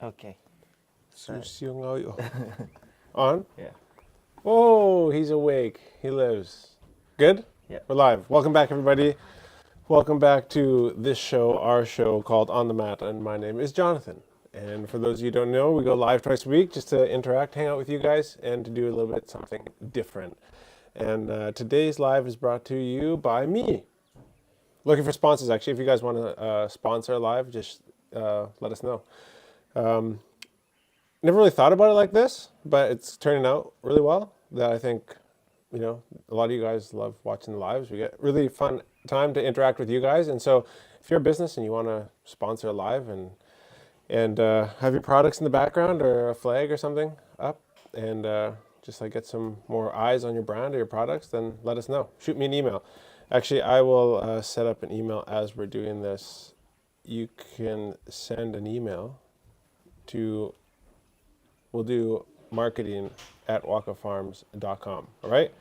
Okay. On? Yeah. Oh, he's awake. He lives. Good? Yeah. We're live. Welcome back, everybody. Welcome back to this show, our show called On the Mat, and my name is Jonathan. And for those of you who don't know, we go live twice a week just to interact, hang out with you guys, and to do a little bit something different. And today's live is brought to you by me. Looking for sponsors, actually. If you guys want to sponsor a live, just let us know. Never really thought about it like this, but it's turning out really well. That I think, a lot of you guys love watching the lives. We get really fun time to interact with you guys. And so if you're a business and you want to sponsor a live and have your products in the background or a flag or something up and just like get some more eyes on your brand or your products, then let us know. Shoot me an email. Actually, I will set up an email as we're doing this. You can send an email to, we'll do marketing at wakafarms.com. All right?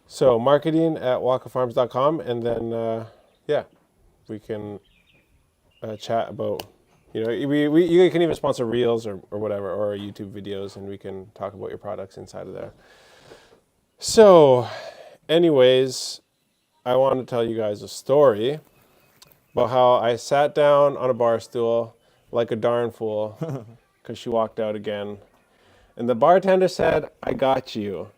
So marketing at wakafarms.com, and then, we can chat about, you can even sponsor Reels or whatever, or YouTube videos, and we can talk about your products inside of there. So, anyways, I want to tell you guys a story about how I sat down on a bar stool like a darn fool because she walked out again. And the bartender said, "I got you,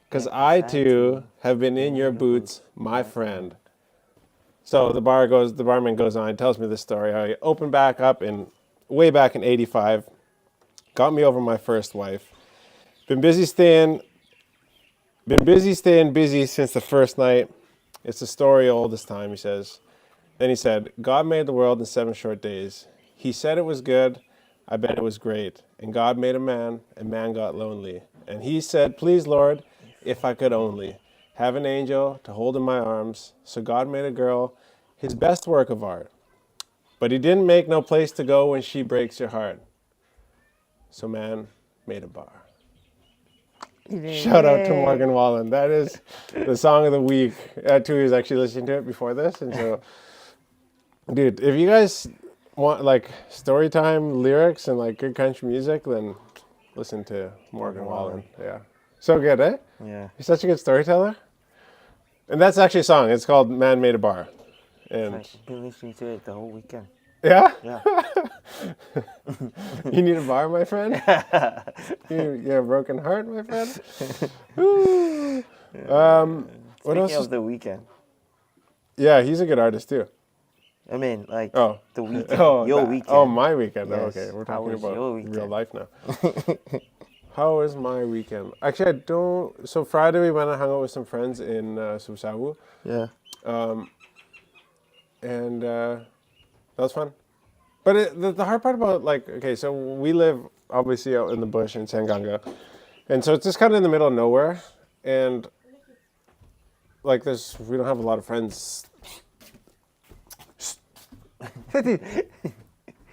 because I too have been in your boots, my friend." So the barman goes on and tells me this story. How he opened back up way back in '85, got me over my first wife. Been busy staying busy since the first night. It's a story old this time, he says. Then he said, "God made the world in 7 short days. He said it was good. I bet it was great. And God made a man, and man got lonely. And he said, please, Lord, if I could only have an angel to hold in my arms. So God made a girl, his best work of art. But he didn't make no place to go when she breaks your heart. So man made a bar." Shout out to Morgan Wallen. That is the song of the week. Tui was actually listening to it before this. And so, dude, if you guys want like story time lyrics and like good country music, then listen to Morgan Wallen. Yeah. So good, eh? Yeah. He's such a good storyteller. And that's actually a song. It's called Man Made a Bar. And I've been listening to it the whole weekend. yeah? Yeah. You need a bar, my friend? You have a broken heart, my friend? Ooh. What else? Speaking of the weekend. Yeah, he's a good artist too. I mean, like Oh. the weekend. Your weekend. Oh, my weekend. Yes. Oh, okay, we're How talking was your about weekend? real life now. How was my weekend? Actually, I don't. So Friday we went and hung out with some friends in Susawu, Yeah. and that was fun. But the hard part about so we live obviously out in the bush in Sanganga, and so it's just kind of in the middle of nowhere, and we don't have a lot of friends.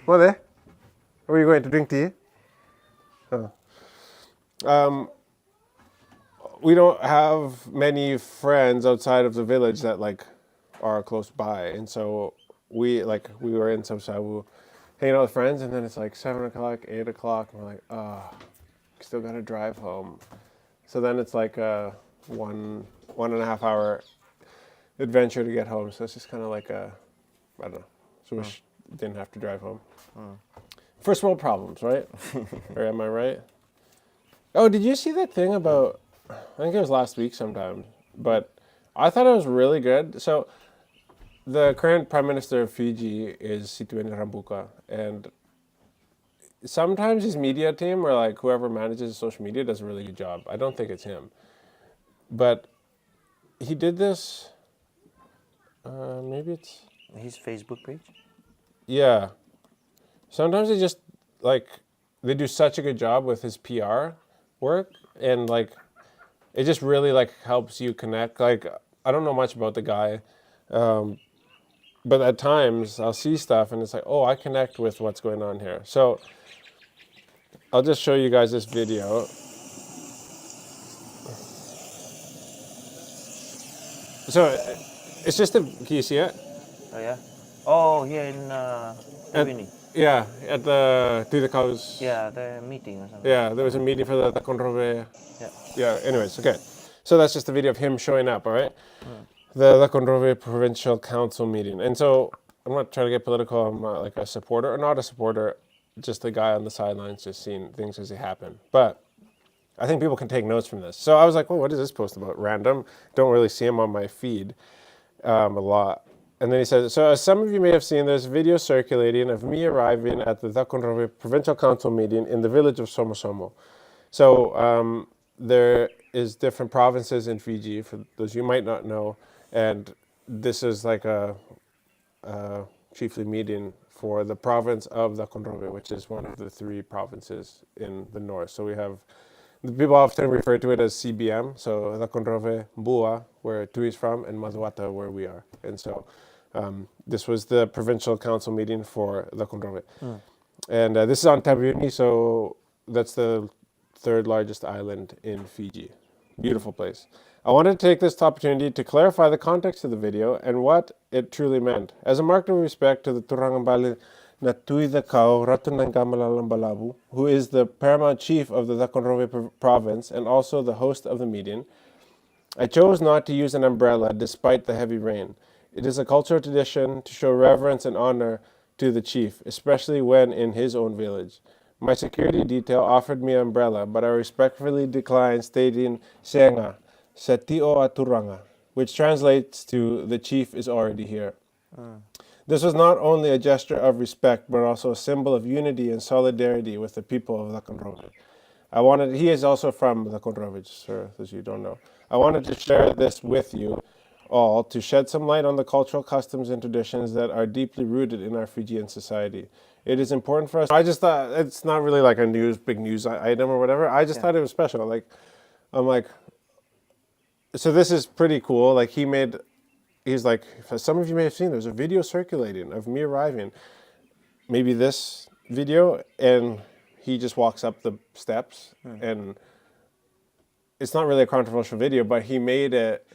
What there? Are you going to drink tea? Oh. We don't have many friends outside of the village that are close by, and so we were in Samsawu hanging out with friends, and then it's 7 o'clock, 8 o'clock, and we're like, still gotta drive home. So then it's a one and a half hour adventure to get home. So it's just kind of I don't know. So wish didn't have to drive home. First world problems, right? Or am I right? Oh, did you see that thing about? I think it was last week sometime, but I thought it was really good. So the current Prime Minister of Fiji is Situeni Rambuka, and sometimes his media team or whoever manages social media does a really good job. I don't think it's him, but he did this. Maybe it's His Facebook page. yeah. Sometimes they just they do such a good job with his PR work, and it just really helps you connect. I don't know much about the guy, but at times I'll see stuff and it's oh, I connect with what's going on here. So I'll just show you guys this video. So it's just can you see it? Oh yeah. Oh, here in Ubini. Yeah, at the Tuidakao's. Yeah, the meeting or something. Yeah, there was a meeting for the Conrove. Yeah. Yeah, anyways, okay. So that's just a video of him showing up, all right? Mm. The Conrove Provincial Council meeting. And so I'm not trying to get political. I'm not like a supporter or not a supporter, just a guy on the sidelines just seeing things as they happen. But I think people can take notes from this. So I was like, well, what is this post about? Random. Don't really see him on my feed a lot. And then he says, so as some of you may have seen, there's a video circulating of me arriving at the Taconrove Provincial Council meeting in the village of Somosomo. So there is different provinces in Fiji, for those you might not know, and this is like a chiefly meeting for the province of the Taconrove, which is one of the three provinces in the north. So we have, the people often refer to it as CBM, so the Taconrove, Bua, where Tui is from, and Mazuata, where we are. And so this was the provincial council meeting for the Taconrove. Mm. And this is on Tabiuni, so that's the third largest island in Fiji. Beautiful place. I wanted to take this opportunity to clarify the context of the video and what it truly meant. As a mark of respect to the Turangambali Natuidakau Ratunangamalalambalabу, who is the paramount chief of the Taconrove province and also the host of the meeting, I chose not to use an umbrella despite the heavy rain. It is a cultural tradition to show reverence and honor to the chief, especially when in his own village. My security detail offered me an umbrella, but I respectfully declined, stating Senga, Setio Aturanga, which translates to the chief is already here. This was not only a gesture of respect, but also a symbol of unity and solidarity with the people of Taconrove. He is also from the Taconrove, sir, as you don't know. I wanted to share this with you all to shed some light on the cultural customs and traditions that are deeply rooted in our Fijian society. It is important for us. I just thought it's not really like a big news item or whatever. I just thought it was special. Like, I'm like, so this is pretty cool. Like he's like, some of you may have seen, there's a video circulating of me arriving. Maybe this video, and he just walks up the steps, and it's not really a controversial video, but he made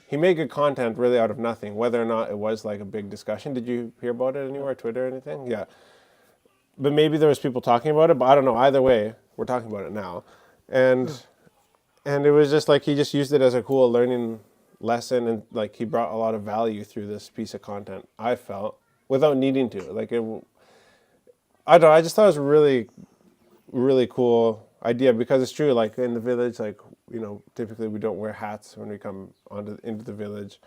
good content really out of nothing, whether or not it was like a big discussion. Did you hear about it anywhere, Twitter or anything? Yeah. But maybe there was people talking about it, but I don't know. Either way, we're talking about it now. And it was just like he just used it as a cool learning lesson, and like he brought a lot of value through this piece of content, I felt, without needing to. Like I don't know, I just thought it was a really, really cool idea, because it's true, like in the village, like, you know, typically we don't wear hats when we come into the village.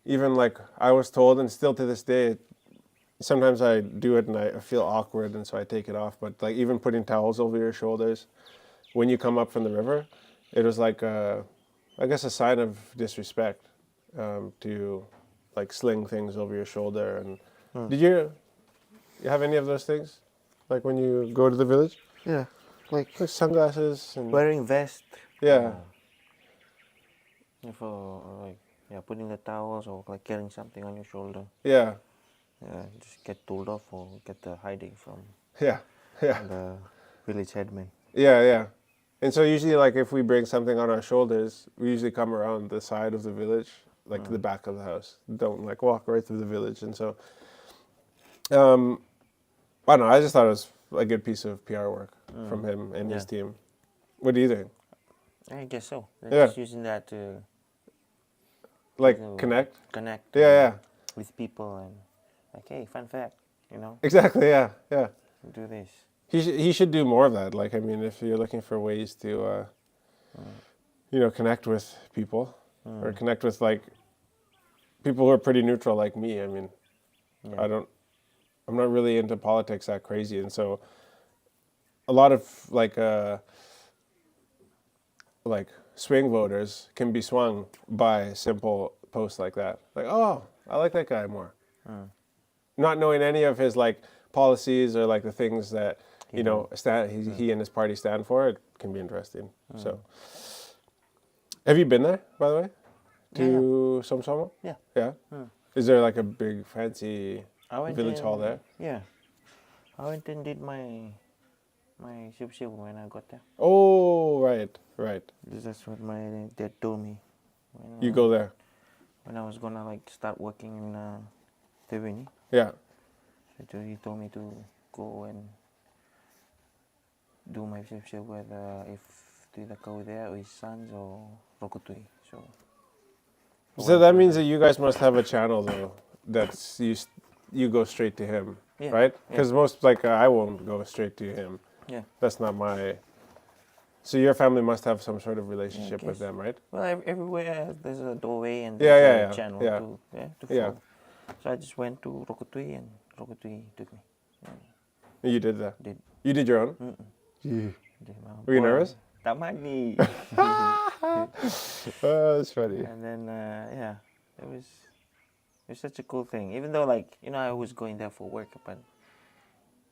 Even like I was told, and still to this day, sometimes I do it and I feel awkward, and so I take it off. But like even putting towels over your shoulders when you come up from the river, it was like I guess a sign of disrespect to like sling things over your shoulder. And did you have any of those things, like when you go to the village? Yeah. Like Sunglasses and wearing vest. yeah. For like putting the towels or like carrying something on your shoulder. Yeah. Just get told off or get the hiding from Yeah. Yeah. the village headman. Yeah. And so usually, like if we bring something on our shoulders, we usually come around the side of the village, like to the back of the house. Don't like walk right through the village. And so, I don't know. I just thought it was a good piece of PR work from him and his team. What do you think? I guess so. They're just using that to like connect yeah with people, and like, hey, fun fact, you know, exactly. Yeah do this. He should do more of that. Like, I mean, if you're looking for ways to you know, connect with people or connect with like people who are pretty neutral like me. I mean, I'm not really into politics that crazy, and so a lot of like swing voters can be swung by simple posts like that. Like, oh, I like that guy more. Not knowing any of his like policies or like the things that he and his party stand for, it can be interesting. So, have you been there, by the way, to Somsomo? Yeah. Yeah. Is there like a big fancy village hall there? Yeah, I went and did my ship when I got there. Oh, right. That's what my dad told me. You go there when I was gonna like start working in Teveni. Yeah. So he told me to go and do my ship whether if to either go there or his sons or Rokutui. So So that means that you guys must have a channel though. That's you go straight to him, yeah, right? yeah, Because most I won't go straight to him. yeah. That's not my. So your family must have some sort of Yeah, I relationship with guess. them, right? Well, everywhere there's a doorway and Yeah, there's yeah, a channel yeah, to yeah. Yeah. follow. So I just went to Rokutui and Rokutui took me. You did that. Did You did your own. did my own Were you boy. nervous? Tamani. Oh, that's funny. And then yeah, it was such a cool thing. Even though I was going there for work, but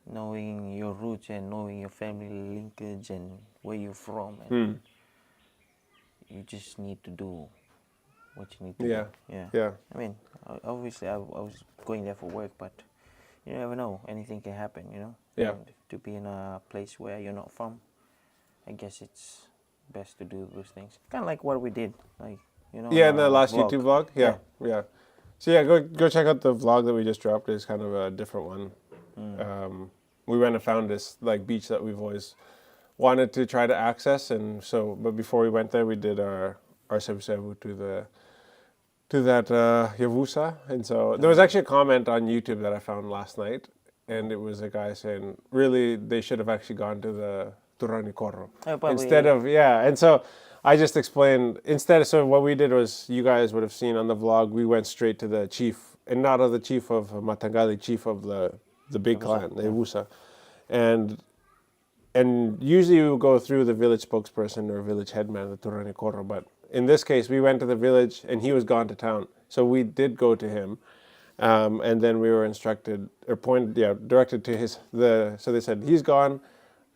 knowing your roots and knowing your family linkage and where you're from, and you just need to do what you need to Yeah. do. Yeah. Yeah. I mean, obviously I was going there for work, but you never know. Anything can happen, Yeah. And to be in a place where you're not from, I guess it's best to do those things. Kind of like what we did, Yeah, in the last vlog. YouTube vlog. Yeah, yeah. So yeah, go check out the vlog that we just dropped. It's kind of a different one. We went and found this beach that we've always wanted to try to access, and so but before we went there, we did our sebu to that Yavusa, and so there was actually a comment on YouTube that I found last night, and it was a guy saying really they should have actually gone to the Turanikoro instead of and so I just explained instead. So what we did was you guys would have seen on the vlog. We went straight to the chief, and not of the chief of Matangali, chief of the big clan, the Yavusa, and usually we would go through the village spokesperson or village headman, the Turanikoro, but in this case we went to the village and he was gone to town, so we did go to him, and then we were instructed or directed to so they said he's gone,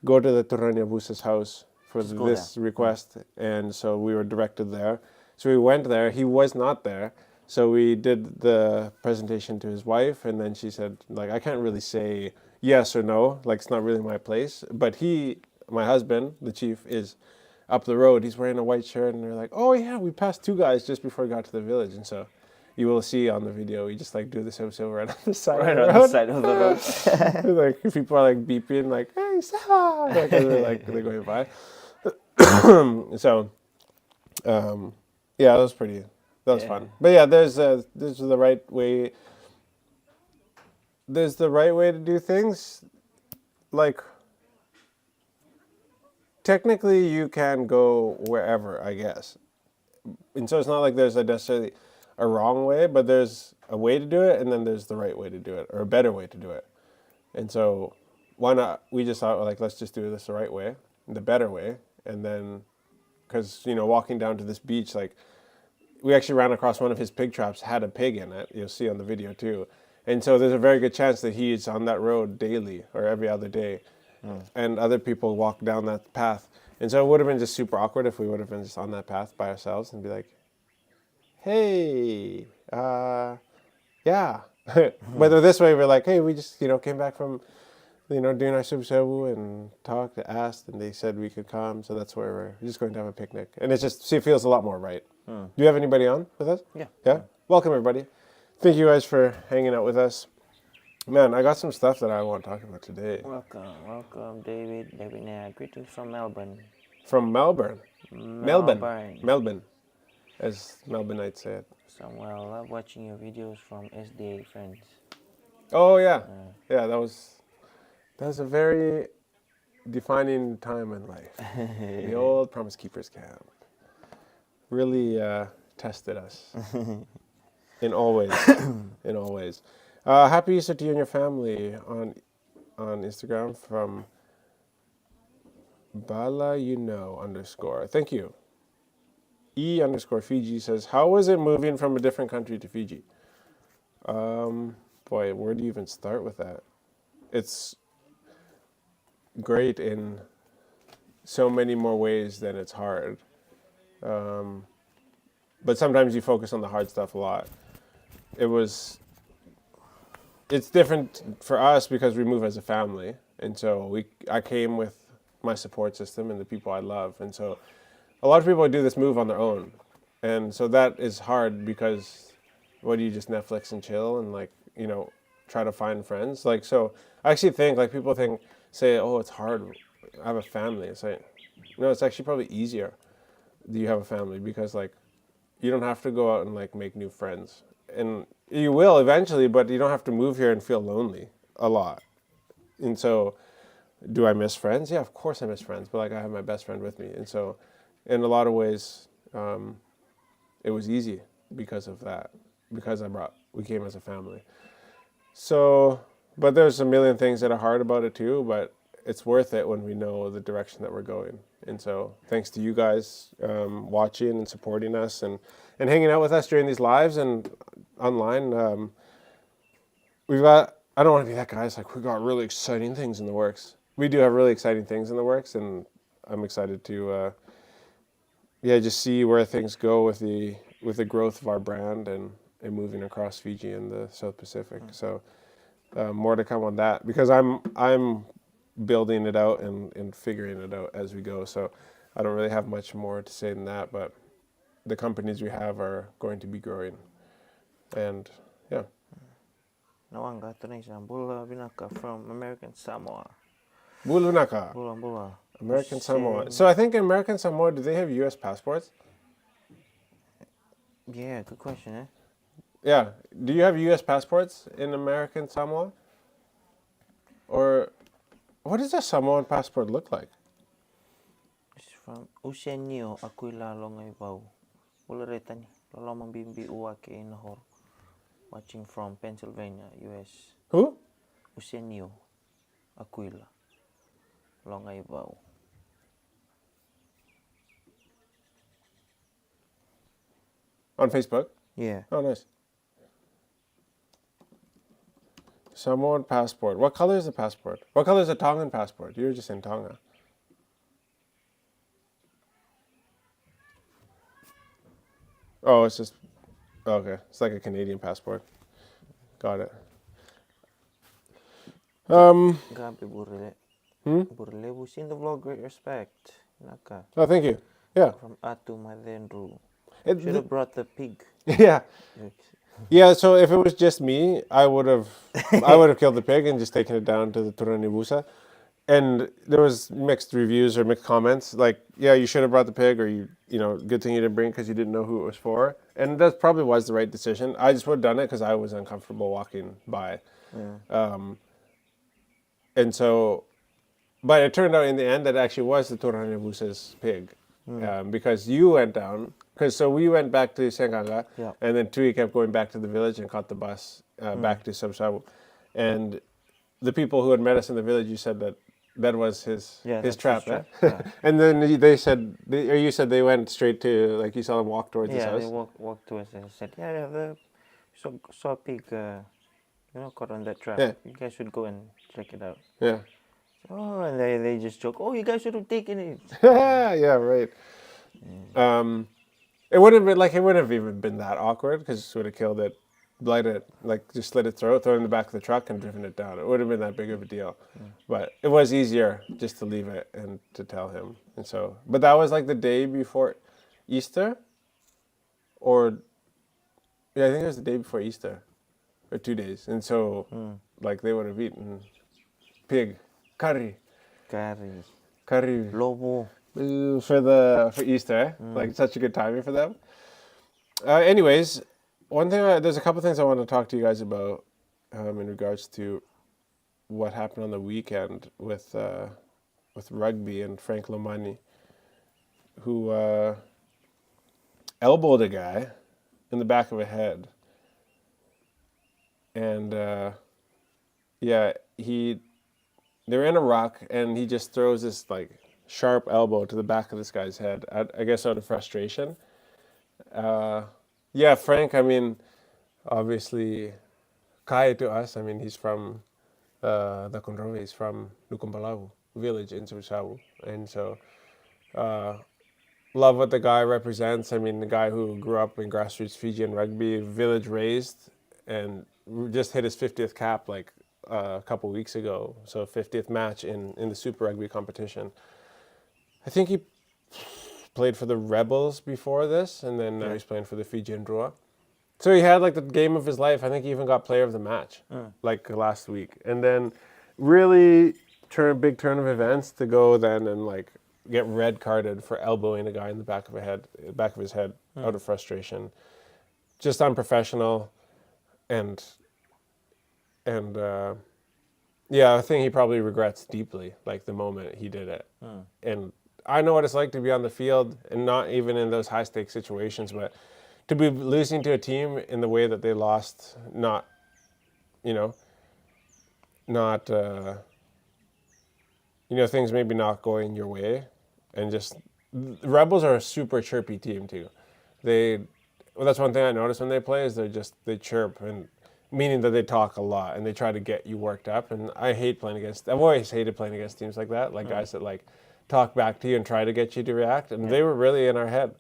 go to the Turaniavusa's house for this request, and so we were directed there. So we went there. He was not there, so we did the presentation to his wife, and then she said, I can't really say yes or no, it's not really my place. But my husband, the chief, is up the road. He's wearing a white shirt, and they're like, oh yeah, we passed two guys just before we got to the village, and so you will see on the video, we just do the silver right on the side right of the road. on the side of the road. People are beeping, hey, Sava! They're going by. So, yeah, that was fun. But yeah, there's the right way. There's the right way to do things. Technically, you can go wherever, I guess. And so it's not like there's necessarily a wrong way, but there's a way to do it, and then there's the right way to do it, or a better way to do it. And so why not? We just thought, let's just do this the right way, the better way. And then, because, walking down to this beach, we actually ran across one of his pig traps, had a pig in it. You'll see on the video too. And so there's a very good chance that he's on that road daily or every other day. And other people walk down that path. And so it would have been just super awkward if we would have been just on that path by ourselves and be like, hey, yeah. Whether this way we're like, hey, we just, came back from, doing our sebu and talked, asked, and they said we could come. So that's where we're just going to have a picnic. And it feels a lot more right. Do you have anybody on with us? Yeah. Yeah? Welcome, everybody. Thank you guys for hanging out with us. Man, I got some stuff that I want to talk about today. Welcome, David. David Nair. Greetings from Melbourne. From Melbourne. Melbourne, as Melbourneites say it. Samuel, I love watching your videos from SDA friends. Oh yeah, yeah. That was a very defining time in life. The old Promise Keepers camp really tested us in all ways. In all ways. Happy Easter to you and your family on Instagram from Bala _. Thank you. E_Fiji says, how was it moving from a different country to Fiji? Boy, where do you even start with that? It's great in so many more ways than it's hard. But sometimes you focus on the hard stuff a lot. It's different for us because we move as a family. And so I came with my support system and the people I love. And so a lot of people do this move on their own. And so that is hard because what do you just Netflix and chill? And try to find friends. Like, so I actually think, like, people say, oh, it's hard. I have a family. It's like, no, it's actually probably easier that you have a family because, like, you don't have to go out and, like, make new friends. And you will eventually, but you don't have to move here and feel lonely a lot. And so, do I miss friends? Yeah, of course I miss friends, but, like, I have my best friend with me. And so, in a lot of ways, it was easy because of that, because we came as a family. So, but there's a million things that are hard about it too, but it's worth it when we know the direction that we're going. And so thanks to you guys watching and supporting us and hanging out with us during these lives and online. I don't want to be that guy. It's like, we got really exciting things in the works. We do have really exciting things in the works, and I'm excited to, just see where things go with the growth of our brand and moving across Fiji and the South Pacific. So more to come on that because I'm building it out and figuring it out as we go. So I don't really have much more to say than that, but the companies we have are going to be growing. And yeah. Nawanga Tunisia, Bula Binaka from American Samoa. Bulunaka, Bula. American Samoa. So I think in American Samoa, do they have U.S. passports? Yeah, good question, eh? Yeah. Do you have U.S. passports in American Samoa? Or what does a Samoan passport look like? It's from Usenio Aquila Longai Bau. Bula Retani, Lolomang Bimbi Uake Inahor. Watching from Pennsylvania, US. Who? Usenio Aquila Longai Bau. On Facebook? Yeah. Oh, nice. Samoan passport. What color is the passport? What color is the Tongan passport? You were just in Tonga. Oh, it's just... Okay. It's like a Canadian passport. Got it. Gabi Burle. Burle, we've seen the vlog, great respect. Naka. Oh, thank you. Yeah. From Atu Madendru. It- Should have brought the pig. Yeah. Yeah, so if it was just me, I would have killed the pig and just taken it down to the Turanibusa. And there was mixed reviews or mixed comments, like, yeah, you should have brought the pig, or good thing you didn't bring because you didn't know who it was for. And that probably was the right decision. I just would have done it because I was uncomfortable walking by. And so, but it turned out in the end that it actually was the Turanibusa's pig. Because you went down, so we went back to Senganga, Yeah. and then Tui kept going back to the village and caught the bus back to Sabsabu. And the people who had met us in the village, you said that was his trap. His trap. Yeah. And then you said they went straight to, like, you saw them walk towards his house? Yeah, they walked towards us and said, saw a pig, caught on that trap. Yeah. You guys should go and check it out. Yeah. Oh, and they just joke, oh, you guys should have taken it. Yeah, right. It wouldn't have even been that awkward because it would have killed it, blighted it, like just slit its throat, throw it in the back of the truck and driven it down. It would have been that big of a deal. But it was easier just to leave it and to tell him. And so, but that was like the day before Easter, or yeah, I think it was the day before Easter, or 2 days. And so, like, they would have eaten pig curry, Lobo. for Easter, like such a good timing for them. Anyways, there's a couple things I want to talk to you guys about in regards to what happened on the weekend with Rugby and Frank Lomani, who elbowed a guy in the back of the head, and they were in a rock, and he just throws this like sharp elbow to the back of this guy's head, I guess out of frustration. Frank, I mean, obviously, Kai to us, I mean, he's from the Kondrove, he's from Nukumpalavu village in Susawu. And so, love what the guy represents. I mean, the guy who grew up in grassroots Fijian rugby, village raised, and just hit his 50th cap like a couple weeks ago. So 50th match in the Super Rugby competition. I think he played for the Rebels before this, and then now he's playing for the Fijian Drua. So he had like the game of his life. I think he even got player of the match like last week. And then really big turn of events to go then and like get red carded for elbowing a guy in the back of his head out of frustration. Just unprofessional and yeah, I think he probably regrets deeply like the moment he did it. And I know what it's like to be on the field and not even in those high stakes situations, but to be losing to a team in the way that they lost, not things maybe not going your way, and just the Rebels are a super chirpy team too. That's one thing I notice when they play is they chirp, and meaning that they talk a lot and they try to get you worked up. And I've always hated playing against teams like that, like guys that like talk back to you and try to get you to react. And they were really in our head,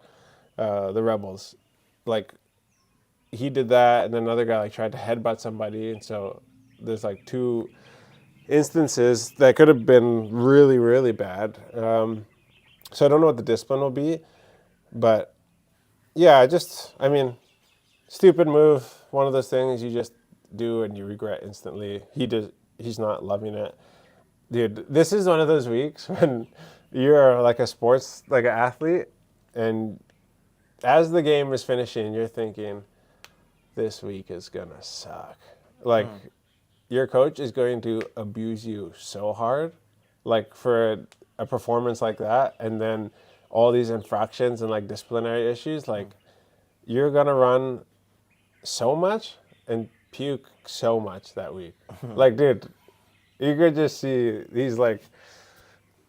the Rebels. Like he did that, and then another guy like tried to headbutt somebody, and so there's like two instances that could have been really, really bad. So I don't know what the discipline will be, but yeah, stupid move. One of those things you just do and you regret instantly. He's not loving it. Dude, this is one of those weeks when you're like like an athlete, and as the game is finishing, you're thinking, this week is gonna suck. Like, your coach is going to abuse you so hard, like for a performance like that, and then all these infractions and like disciplinary issues, like you're gonna run so much and puke so much that week. Like, dude, you could just see he's like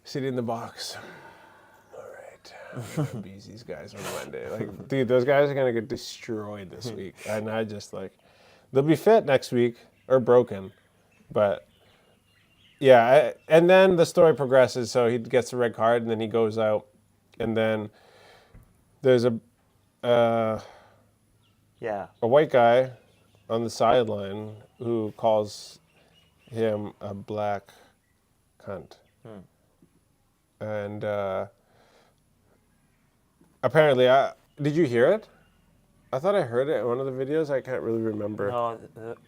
sitting in the box. All right, I'm gonna abuse these guys on Monday. Like, dude, those guys are gonna get destroyed this week, and I just like they'll be fit next week or broken, but yeah. And then the story progresses. So he gets a red card, and then he goes out, and then there's a white guy on the sideline who calls him a black cunt. And apparently, did you hear it? I thought I heard it in one of the videos. I can't really remember. No,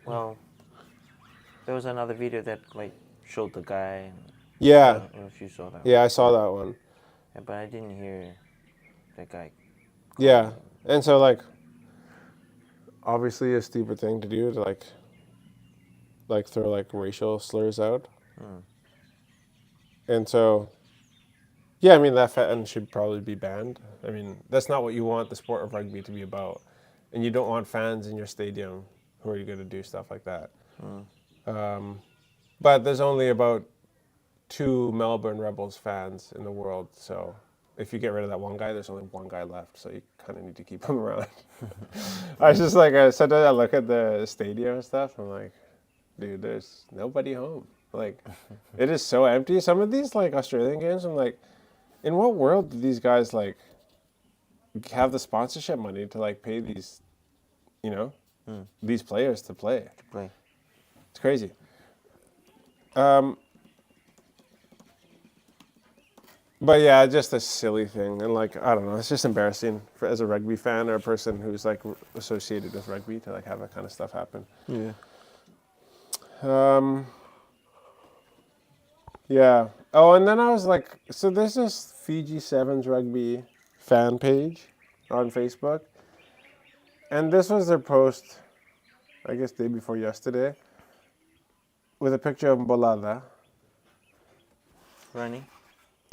well, there was another video that like showed the guy. Yeah. I don't know if you saw that. Yeah, I saw that one. Yeah, but I didn't hear that guy. Yeah, and so like, obviously a stupid thing to do to like throw like racial slurs out. And so, yeah, I mean that should probably be banned. I mean that's not what you want the sport of rugby to be about, and you don't want fans in your stadium who are going to do stuff like that. But there's only about 2 Melbourne Rebels fans in the world, so if you get rid of that one guy, there's only one guy left, so you kind of need to keep him around. I said I look at the stadium and stuff, I'm like, dude, there's nobody home. Like, it is so empty. Some of these like Australian games, I'm like, in what world do these guys like have the sponsorship money to like pay these, these players to play? It's crazy. But yeah, just a silly thing, and like I don't know, it's just embarrassing as a rugby fan or a person who's like associated with rugby to like have that kind of stuff happen. Yeah. Yeah. Oh, and then I was like, so there's this Fiji Sevens rugby fan page on Facebook, and this was their post, I guess day before yesterday, with a picture of Mbolada. Running.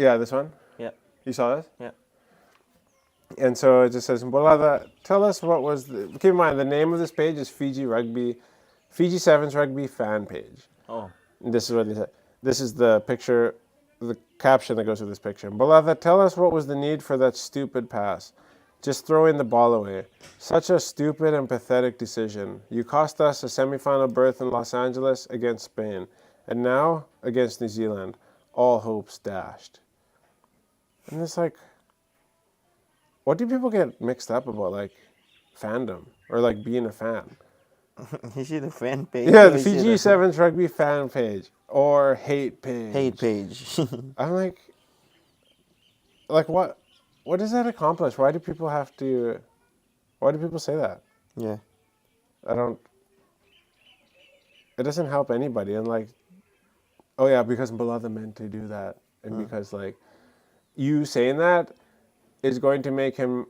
Yeah, this one? Yeah. You saw this? Yeah. And so it just says, Mbolada, tell us what was keep in mind, the name of this page is Fiji Sevens Rugby fan page. Oh. And this is what they said. This is the picture, the caption that goes with this picture. Mbolada, tell us what was the need for that stupid pass. Just throwing the ball away. Such a stupid and pathetic decision. You cost us a semifinal berth in Los Angeles against Spain. And now against New Zealand. All hopes dashed. And it's like, what do people get mixed up about, like, fandom or like being a fan? You see the fan page? Yeah, the Fiji Sevens Rugby fan page or hate page. Hate page. I'm like what does that accomplish? Why do people say that? Yeah. I don't. It doesn't help anybody, and like, oh yeah, because Balada meant to do that, and because like, you saying that is going to make him.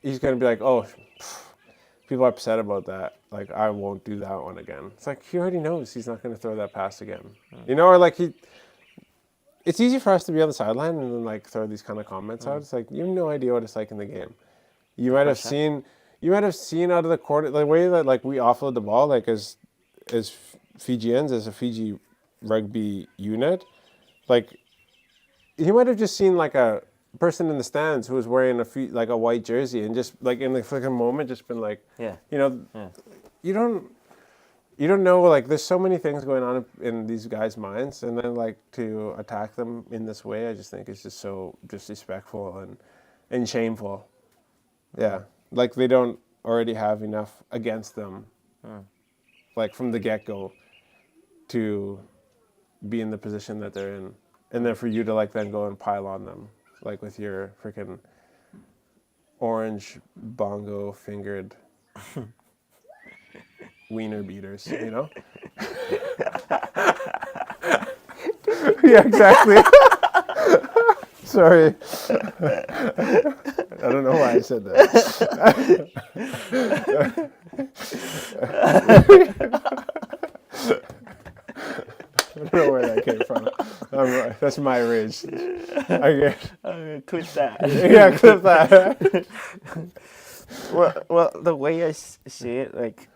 He's going to be like, oh, people are upset about that. Like, I won't do that one again. It's like he already knows he's not going to throw that pass again. You know, or like he. It's easy for us to be on the sideline and then like throw these kind of comments out. It's like you have no idea what it's like in the game. You might have pressure. seen. You might have seen out of the quarter the way that like we offload the ball, like as Fijians, as a Fiji rugby unit, like you might have just seen like a person in the stands who was wearing like a white jersey and just like in the flicker moment just been like, Yeah. you know, Yeah. you don't know, like there's so many things going on in these guys' minds, and then like to attack them in this way, I just think it's just so disrespectful and shameful. Yeah, like they don't already have enough against them, like from the get-go, to be in the position that they're in, and then for you to like then go and pile on them, like with your freaking orange bongo fingered wiener beaters, you know? Yeah, exactly. Sorry. I don't know why I said that. I don't know where that came from. That's my rage. Okay. Clip that. Yeah, clip that. Well, the way I see it, like,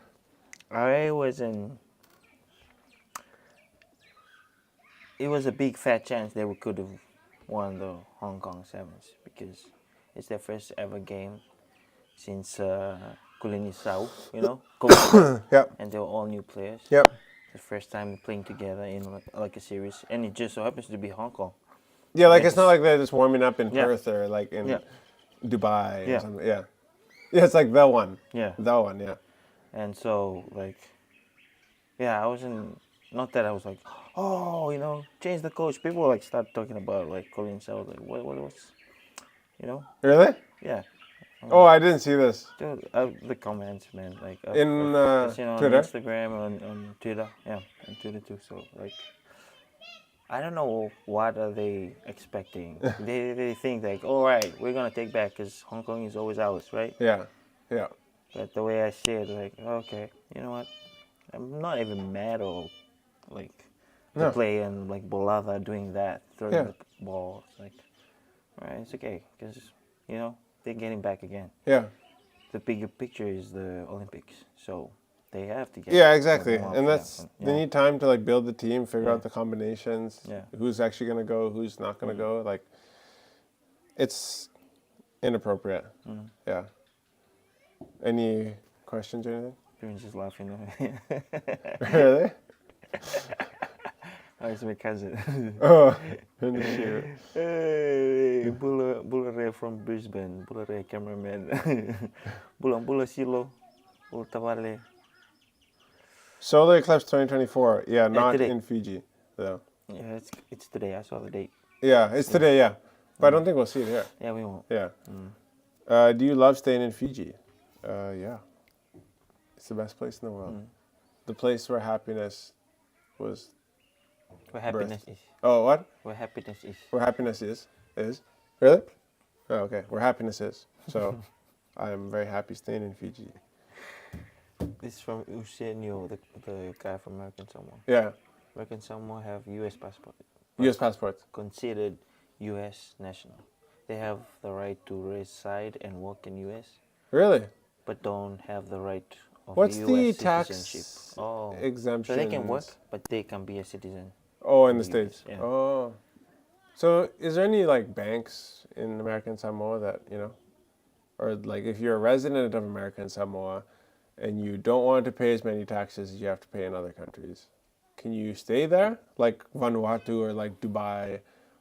I was in. It was a big fat chance they could have won the Hong Kong Sevens because it's their first ever game since Kulinisau, you know, COVID, Yep. and they were all new players. Yep. The first time playing together in like a series, and it just so happens to be Hong Kong. Yeah, like it's not like they're just warming up in Yeah. Perth or like in Yeah. Dubai or Yeah. something. Yeah. Yeah, it's like the one. Yeah. The one, yeah. And so, like, yeah, I wasn't, not that I was like, oh, you know, change the coach. People like start talking about like Colin South, like, what was, you know? Really? Yeah. Oh, I didn't see this. Dude, the comments, man. Like, In I've seen on Twitter? Instagram, on Twitter. Yeah, on Twitter too. So, like, I don't know what are they expecting. they think like, all right, we're going to take back because Hong Kong is always ours, right? Yeah. Yeah. But the way I see it, like, okay, you know what? I'm not even mad or like the No. play and like Bolada doing that, throwing Yeah. the ball. It's like, all right, it's okay because you know they're getting back again. Yeah. The bigger picture is the Olympics, so they have to get. Yeah, exactly. them off, And yeah, that's they need time to like build the team, figure Yeah. out the combinations, Yeah. who's actually going to go, who's not going to go. Like it's inappropriate. Yeah. Any questions or anything? Everyone's just laughing. Really? Oh, it's my cousin. Oh, in the shoot. Hey, Bula from Brisbane. Bula cameraman. Bula Silo. Bula Tavale. Solar Eclipse 2024. Yeah, not today. in Fiji, though. Yeah, it's today. I saw the date. Yeah, it's today, yeah. But I don't think we'll see it here. Yeah, we won't. Yeah. Do you love staying in Fiji? Yeah. It's the best place in the world. The place where happiness was... Where happiness is. Oh, what? Where happiness is. Where happiness is? Is? Really? Oh, okay. Where happiness is. So, I'm very happy staying in Fiji. This is from Eugenio, the guy from American Samoa. Yeah. American Samoa have U.S. passport. U.S. passports. Considered U.S. national. They have the right to reside and work in U.S. Really? but don't have the right of What's U.S. the citizenship. tax Oh, exemption? so they can work, but they can be a citizen. Oh, in the US, States. yeah. Oh. So is there any like banks in American Samoa that, you know, or like if you're a resident of American Samoa and you don't want to pay as many taxes as you have to pay in other countries, can you stay there? Like Vanuatu or like Dubai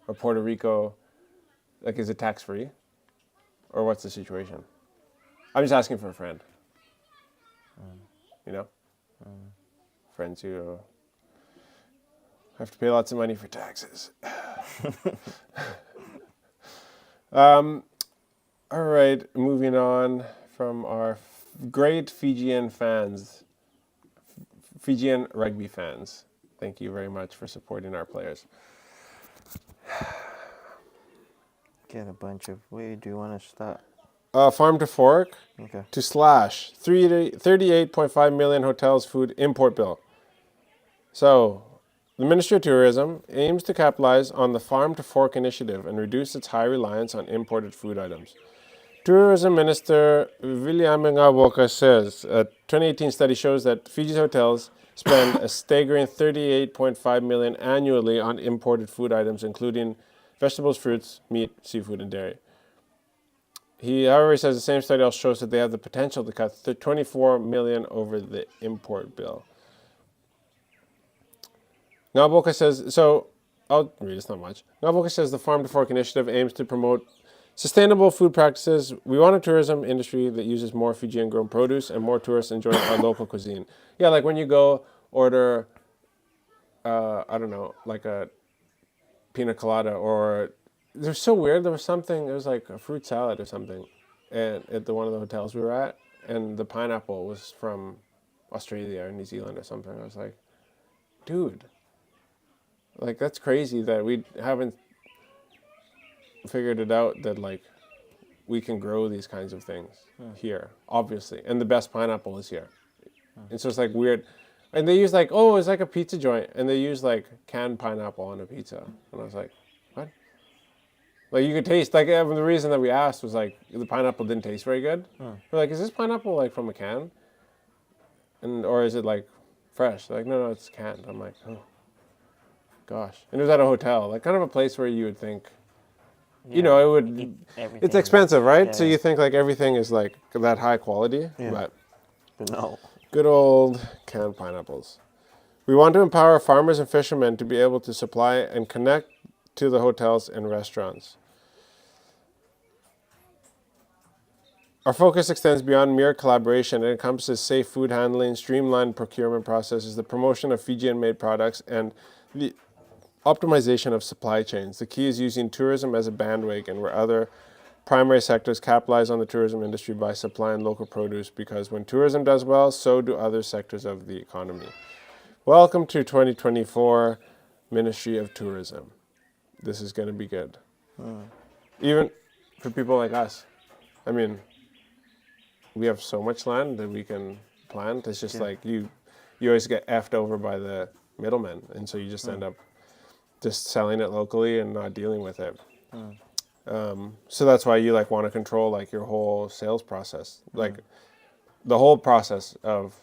or Puerto Rico? Like, is it tax free? Or what's the situation? I'm just asking for a friend. You know? Friends who have to pay lots of money for taxes. All right, moving on from our great Fijian fans, Fijian rugby fans. Thank you very much for supporting our players. Get a bunch of. Where do you want to start? Farm to fork Okay. to slash 38.5 million hotels food import bill. So, the Ministry of Tourism aims to capitalize on the Farm to Fork initiative and reduce its high reliance on imported food items. Tourism Minister Viliame Boka says a 2018 study shows that Fiji's hotels spend a staggering 38.5 million annually on imported food items, including vegetables, fruits, meat, seafood, and dairy. He, however, says the same study also shows that they have the potential to cut 24 million over the import bill. Ngaboka says, so I'll read, it's not much. Ngaboka says the Farm to Fork initiative aims to promote sustainable food practices. We want a tourism industry that uses more Fijian grown produce and more tourists enjoy our local cuisine. Yeah, like when you go order, I don't know, like a pina colada, or they're so weird. There was something, it was like a fruit salad or something at one of the hotels we were at, and the pineapple was from Australia or New Zealand or something. I was like, dude, like that's crazy that we haven't figured it out that like we can grow these kinds of things here, obviously, and the best pineapple is here. It's just like weird, and they use like, oh, it's like a pizza joint, and they use like canned pineapple on a pizza, and I was like, what? Like you could taste like the reason that we asked was like the pineapple didn't taste very good. We're like, is this pineapple like from a can, and or is it like fresh? They're like, no, it's canned. I'm like, oh, gosh, and it was at a hotel, like kind of a place where you would think. Yeah, You know, it would. It's expensive, right? Yeah. So you think like everything is like that high quality, Yeah. But no. good old canned pineapples. We want to empower farmers and fishermen to be able to supply and connect to the hotels and restaurants. Our focus extends beyond mere collaboration. It encompasses safe food handling, streamlined procurement processes, the promotion of Fijian-made products, and the optimization of supply chains. The key is using tourism as a bandwagon where other primary sectors capitalize on the tourism industry by supplying local produce, because when tourism does well, so do other sectors of the economy. Welcome to 2024 Ministry of Tourism. This is going to be good. Even for people like us. I mean, we have so much land that we can plant. It's just like you always get effed over by the middlemen, and so you just end up just selling it locally and not dealing with it. So that's why you like want to control like your whole sales process, like the whole process of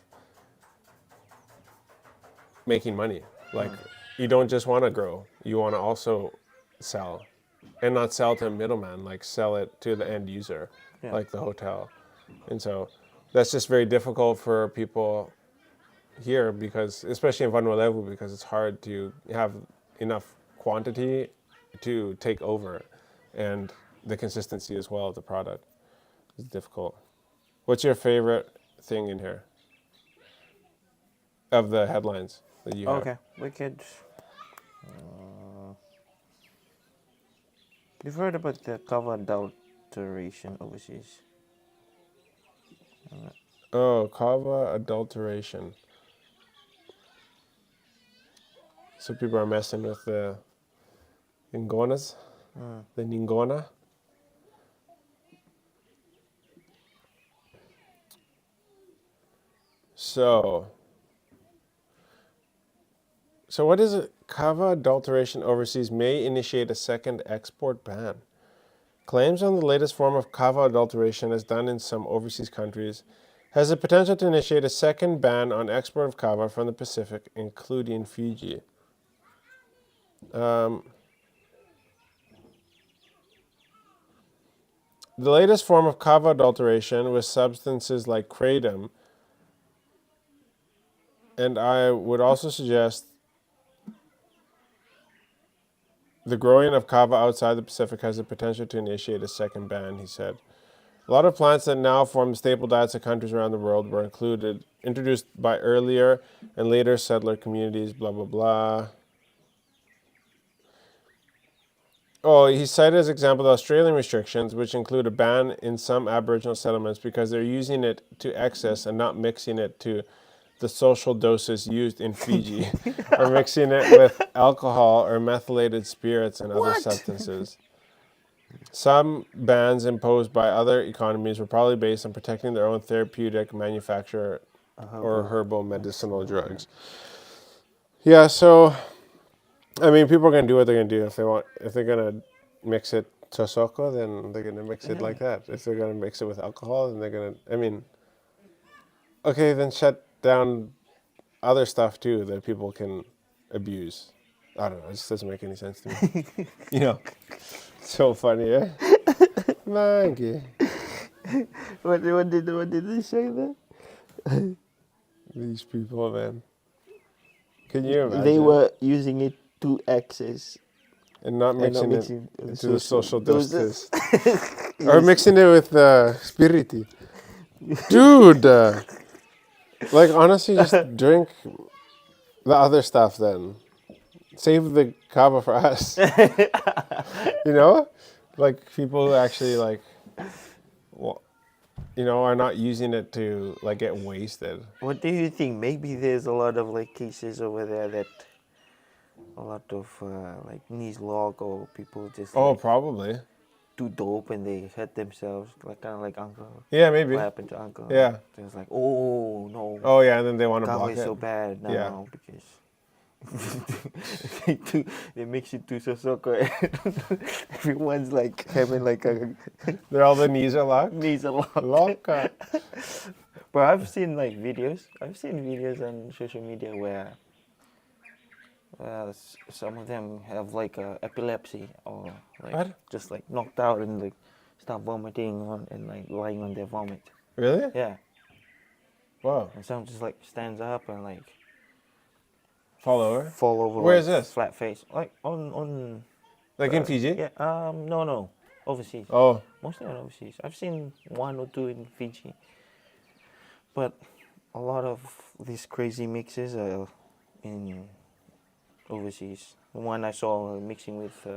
making money. Like you don't just want to grow, you want to also sell, and not sell to a middleman, like sell it to the end user, like the hotel. And so that's just very difficult for people here, because especially in Vanuatu, because it's hard to have enough quantity to take over, and the consistency as well of the product is difficult. What's your favorite thing in here of the headlines that you have? Okay, we could. You've heard about the Kava adulteration overseas? Oh, Kava adulteration. So people are messing with the Ngonas, the Ningona. So what is it? Kava adulteration overseas may initiate a second export ban. Claims on the latest form of Kava adulteration, as done in some overseas countries, has the potential to initiate a second ban on export of Kava from the Pacific, including Fiji. The latest form of Kava adulteration with substances like kratom, and I would also suggest the growing of Kava outside the Pacific has the potential to initiate a second ban, he said. A lot of plants that now form staple diets of countries around the world were introduced by earlier and later settler communities, blah, blah, blah. Oh, he cited as example the Australian restrictions, which include a ban in some Aboriginal settlements because they're using it to excess and not mixing it to the social doses used in Fiji, or mixing it with alcohol or methylated spirits and other What? substances. Some bans imposed by other economies were probably based on protecting their own therapeutic manufacture or herbal medicinal drugs. Yeah, so I mean, people are gonna do what they're gonna do if they want. If they're gonna mix it tosoko, then they're gonna mix it like that. If they're gonna mix it with alcohol, then they're gonna. I mean, okay, then shut down other stuff too that people can abuse. I don't know. It just doesn't make any sense to me. You know, so funny, eh? Monkey. What did they say there? These people, man. Can you imagine? They were using it to access and not and not mixing it mixing into the social doses. doses. Or mixing it with spiriti. Dude! Like, honestly, just drink the other stuff then. Save the kava for us. You know? Like, people who actually, like, well, you know, are not using it to, like, get wasted. What do you think? Maybe there's a lot of like cases over there that a lot of like knees lock or people just Oh, like, probably. too dope and they hurt themselves, like kind of like Uncle. Yeah, maybe. What happened to Uncle? Yeah. It's like, oh no. Oh, yeah, and then they want to Kava block is it. so bad now Yeah. because they mix it to soccer. Everyone's like having like a They're all the knees are locked. knees a lot. Loca. But I've seen like videos. I've seen videos on social media where some of them have like epilepsy or like What? just like knocked out and like start vomiting on and like lying on their vomit. Really? Yeah, Wow. and some just like stands up and like Fall over? fall over. Where like, is this? Flat face, like on. Like in Fiji? Yeah. No. Overseas. Oh. Mostly on overseas. I've seen one or two in Fiji, but a lot of these crazy mixes are in overseas. The one I saw mixing with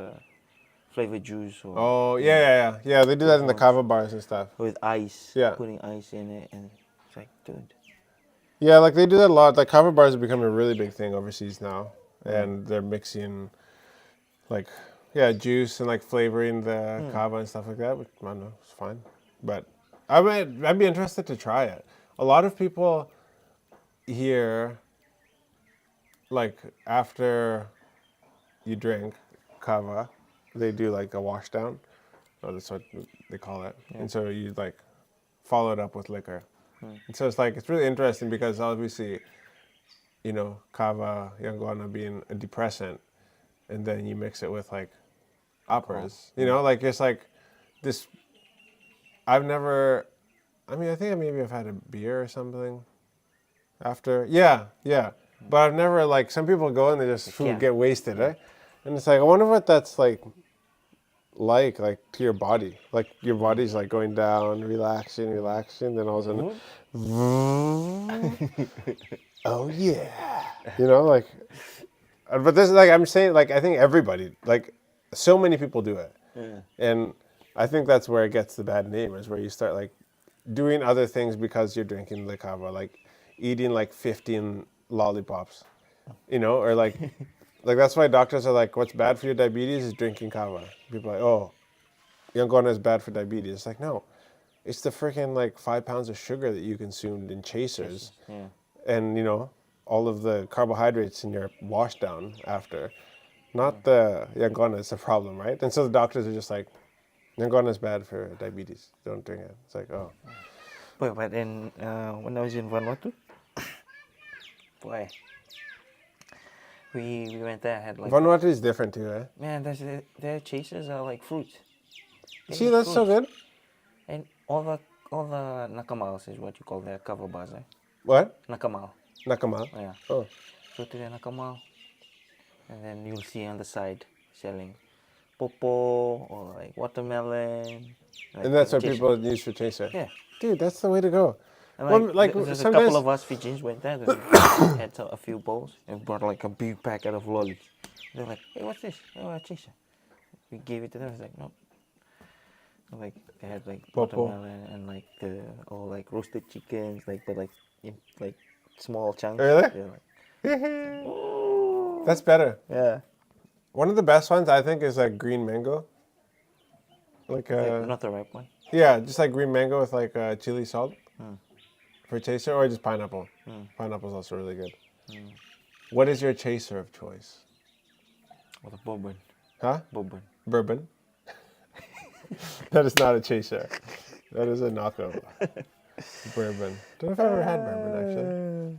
flavored juice or Oh, yeah. Yeah, they do that in the kava bars and stuff. with ice. Yeah. Putting ice in it, and it's like, dude. Yeah, like they do that a lot. Like kava bars have become a really big thing overseas now. And they're mixing like, yeah, juice and like flavoring the kava and stuff like that, which I don't know, it's fine. But I'd be interested to try it. A lot of people here, like after you drink kava, they do like a wash down. Oh, that's what they call it. Yeah. And so you like follow it up with liquor. And so it's like, it's really interesting because obviously, you know, kava, yanguana being a depressant, and then you mix it with like uppers, you know, like it's like this, I think maybe I've had a beer or something after. Yeah. But I've never, like, some people go and they just get wasted, right? And it's like, I wonder what that's like to your body. Like your body's like going down, relaxing, then all of a sudden, oh yeah. You know, like, but this is like, I'm saying, like, I think everybody, like, so many people do it. Yeah. And I think that's where it gets the bad name, is where you start like doing other things because you're drinking the kava, like eating like 15 lollipops, you know, or like, like that's why doctors are like, what's bad for your diabetes is drinking kava. People are like, oh, yanguana is bad for diabetes. It's like, no, it's the freaking like 5 pounds of sugar that you consumed in chasers. Yeah. And, you know, all of the carbohydrates in your wash down after. Not the yanguana is the problem, right? And so the doctors are just like, yanguana is bad for diabetes. Don't drink it. It's like, oh. But then when I was in Vanuatu, boy, we went there. Had like Vanuatu is different too, eh? man, their chasers are like fruits. They See, eat that's so fruits. good. And all the nakamals is what you call their cover bars, eh? What? Nakamal. Nakama? Yeah. Oh. Go to the nakamal, and then you'll see on the side selling popo or like watermelon. Like And that's what chaser. people use for chaser. Yeah. Dude, that's the way to go. And Well, like, there's a sometimes- couple of us Fijians went there. Had a few bowls and brought like a big packet of lollies. They're like, hey, what's this? Oh, a chaser. we gave it to them. It's like, nope. Like they had like Popo. watermelon and like the all like roasted chickens, like but like in like small chunks. Really? Yeah, like, ooh. That's better. Yeah. One of the best ones I think is like green mango. Like Not the ripe one. yeah, just like green mango with like chili salt for chaser, or just pineapple. Pineapple's also really good. What is your chaser of choice? With a bourbon. Huh? Bourbon. Bourbon. That is not a chaser. That is a knockoff. Bourbon. Don't know if I've ever had bourbon actually.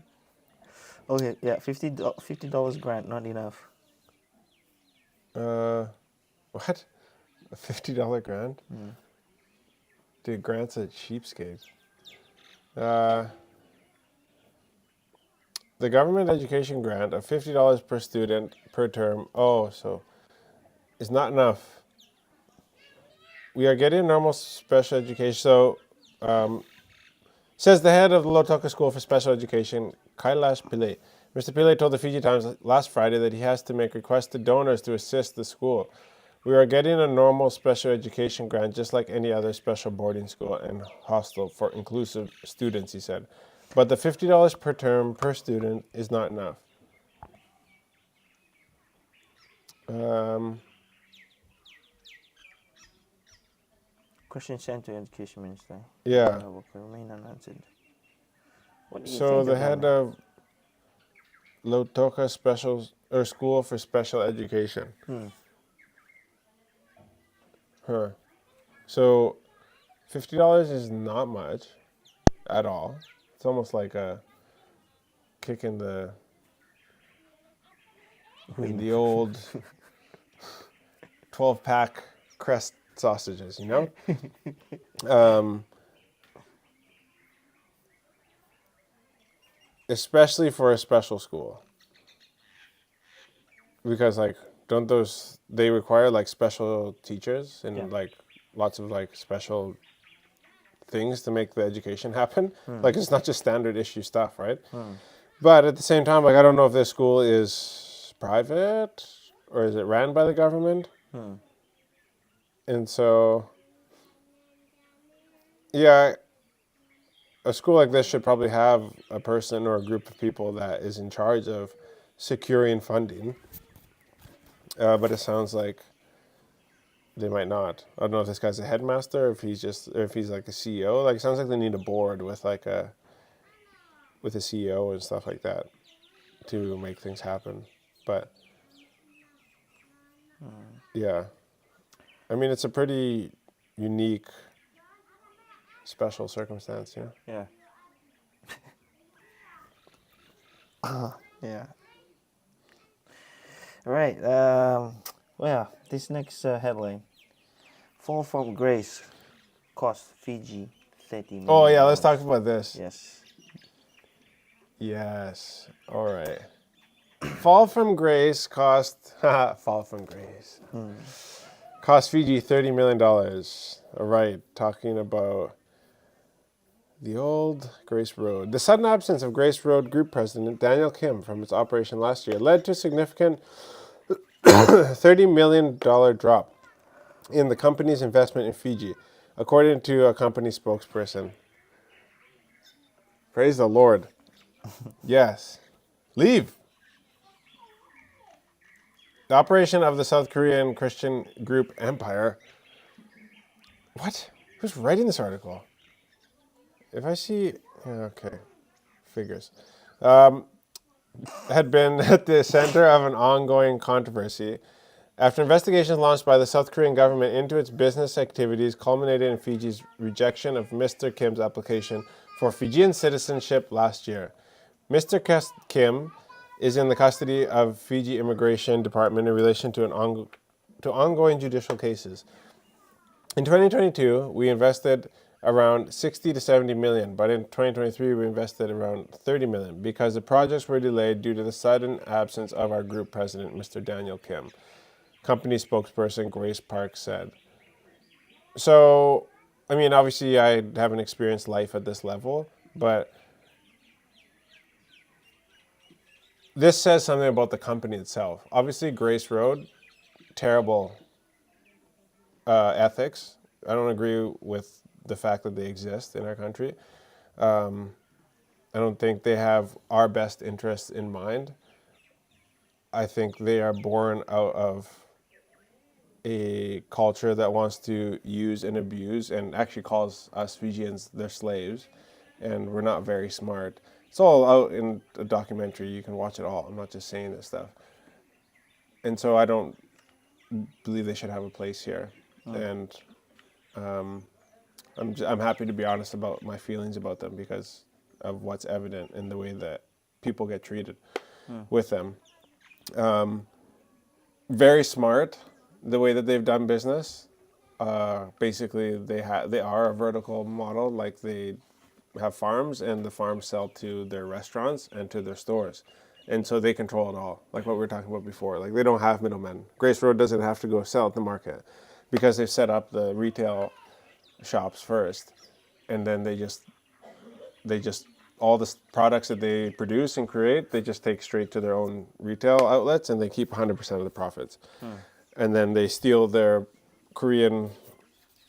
Okay, yeah, $50 grant, not enough. What? A $50 grant? Dude, grant's a cheapskate. The government education grant of $50 per student per term. Oh, so it's not enough. We are getting normal special education. So, says the head of the Lautoka School for Special Education, Kailash Pillai. Mr. Pillai told the Fiji Times last Friday that he has to make requests to donors to assist the school. We are getting a normal special education grant just like any other special boarding school and hostel for inclusive students, he said. But the $50 per term per student is not enough. Question sent to Education Minister. Yeah. Will remain unanswered. What do you So think the about head that? of Lautoka School for Special Education. Huh. So $50 is not much at all. It's almost like a kick in the old 12-pack Crest sausages, you know? Especially for a special school. Because like don't they require like special teachers and like lots of like special things to make the education happen? Like it's not just standard issue stuff, right? But at the same time, like I don't know if this school is private or is it ran by the government? And so yeah, a school like this should probably have a person or a group of people that is in charge of securing funding. But it sounds like they might not. I don't know if this guy's a headmaster, or if he's like a CEO. Like it sounds like they need a board with a CEO and stuff like that to make things happen. But yeah, I mean it's a pretty unique, special circumstance, you know. Yeah. Yeah. All right. Well, this next headline: Fall from grace cost Fiji $30 million. Oh yeah, let's talk about this. Yes. All right. Fall from grace cost cost Fiji $30 million. All right, talking about the old Grace Road. The sudden absence of Grace Road Group President Daniel Kim from its operation last year led to a significant $30 million drop in the company's investment in Fiji, according to a company spokesperson. Praise the Lord. Yes. Leave. The operation of the South Korean Christian group Empire. What? Who's writing this article? If I see... Okay. Figures. Had been at the center of an ongoing controversy after investigations launched by the South Korean government into its business activities culminated in Fiji's rejection of Mr. Kim's application for Fijian citizenship last year. Mr. Kim is in the custody of Fiji Immigration Department in relation to ongoing judicial cases. In 2022, we invested around 60 to 70 million, but in 2023 we invested around 30 million because the projects were delayed due to the sudden absence of our group president, Mr. Daniel Kim. Company spokesperson Grace Park said. So, I mean, obviously I haven't experienced life at this level, but this says something about the company itself. Obviously, Grace Road, terrible ethics. I don't agree with the fact that they exist in our country. I don't think they have our best interests in mind. I think they are born out of a culture that wants to use and abuse and actually calls us Fijians their slaves, and we're not very smart. It's all out in a documentary. You can watch it all. I'm not just saying this stuff. And so I don't believe they should have a place here. And I'm happy to be honest about my feelings about them because of what's evident in the way that people get treated with them. Very smart, the way that they've done business. Basically, they are a vertical model. Like they have farms, and the farms sell to their restaurants and to their stores, and so they control it all. Like what we were talking about before. Like they don't have middlemen. Grace Road doesn't have to go sell at the market because they've set up the retail shops first, and then they just all the products that they produce and create, they just take straight to their own retail outlets, and they keep 100% of the profits. And then they steal their Korean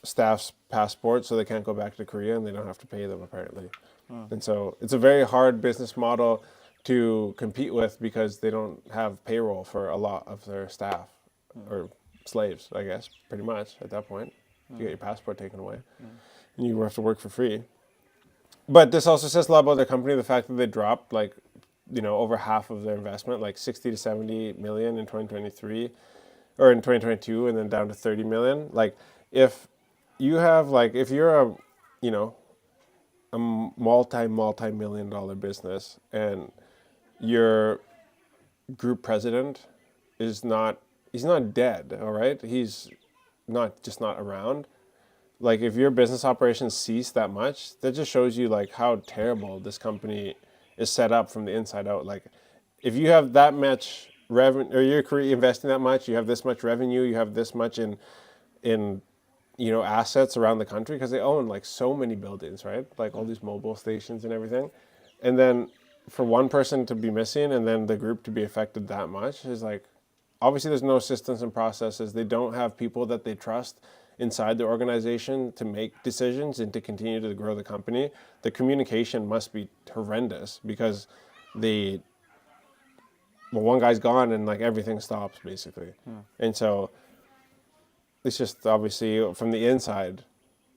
staff's passport so they can't go back to Korea, and they don't have to pay them apparently. And so it's a very hard business model to compete with because they don't have payroll for a lot of their staff or slaves, I guess, pretty much at that point. You get your passport taken away and you have to work for free. But this also says a lot about their company, the fact that they dropped over half of their investment, like 60 to 70 million in 2023 or in 2022, and then down to 30 million. Like if you have if you're a multi-million dollar business and your group president he's not dead, all right? He's not around. Like if your business operations cease that much, that just shows you like how terrible this company is set up from the inside out. Like if you have that much revenue, or you're investing that much, you have this much revenue, you have this much in assets around the country, because they own like so many buildings, right? Like all these mobile stations and everything. And then for one person to be missing and then the group to be affected that much is like, obviously there's no systems and processes. They don't have people that they trust inside the organization to make decisions and to continue to grow the company. The communication must be horrendous because one guy's gone and like everything stops basically. And so it's just obviously from the inside,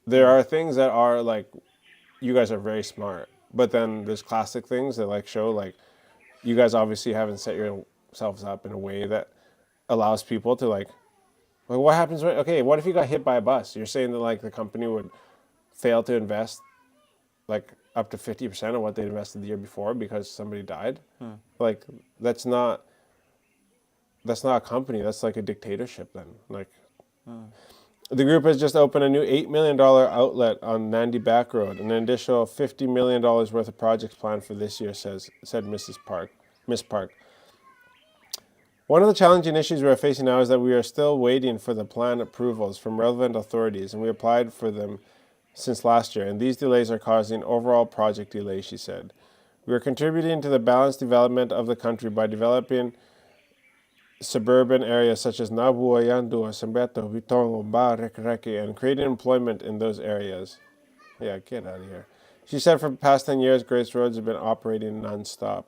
there are things that are like, you guys are very smart, but then there's classic things that like show like you guys obviously haven't set yourselves up in a way that allows people to like what happens what if you got hit by a bus? You're saying that like the company would fail to invest like up to 50% of what they invested the year before because somebody died? Like that's not a company, that's like a dictatorship then. Like the group has just opened a new $8 million outlet on Nandi Back Road, and an additional $50 million worth of projects planned for this year, said Miss Park. One of the challenging issues we are facing now is that we are still waiting for the plan approvals from relevant authorities, and we applied for them since last year, and these delays are causing overall project delays, she said. We are contributing to the balanced development of the country by developing suburban areas such as Nabua, Yandua, Sambeto, Vitongo, Ba, Rekereke, and creating employment in those areas. Yeah, get out of here. She said for the past 10 years, Grace Roads have been operating nonstop.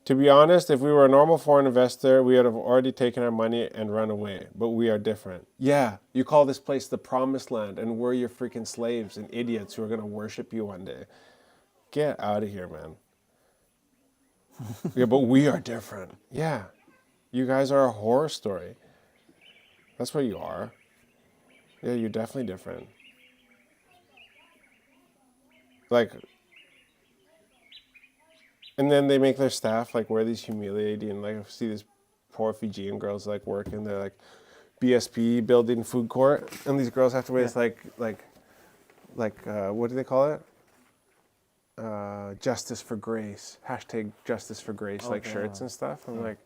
To be honest, if we were a normal foreign investor, we would have already taken our money and run away. But we are different. Yeah, you call this place the promised land, and we're your freaking slaves and idiots who are going to worship you one day. Get out of here, man. Yeah, but we are different. Yeah, you guys are a horror story. That's what you are. Yeah, you're definitely different. Like, and then they make their staff like wear these humiliating, like I see these poor Fijian girls like working their like BSP building food court, and these girls have to wear this like what do they call it? Justice for Grace, #Justice for Grace, like shirts and stuff. I'm like,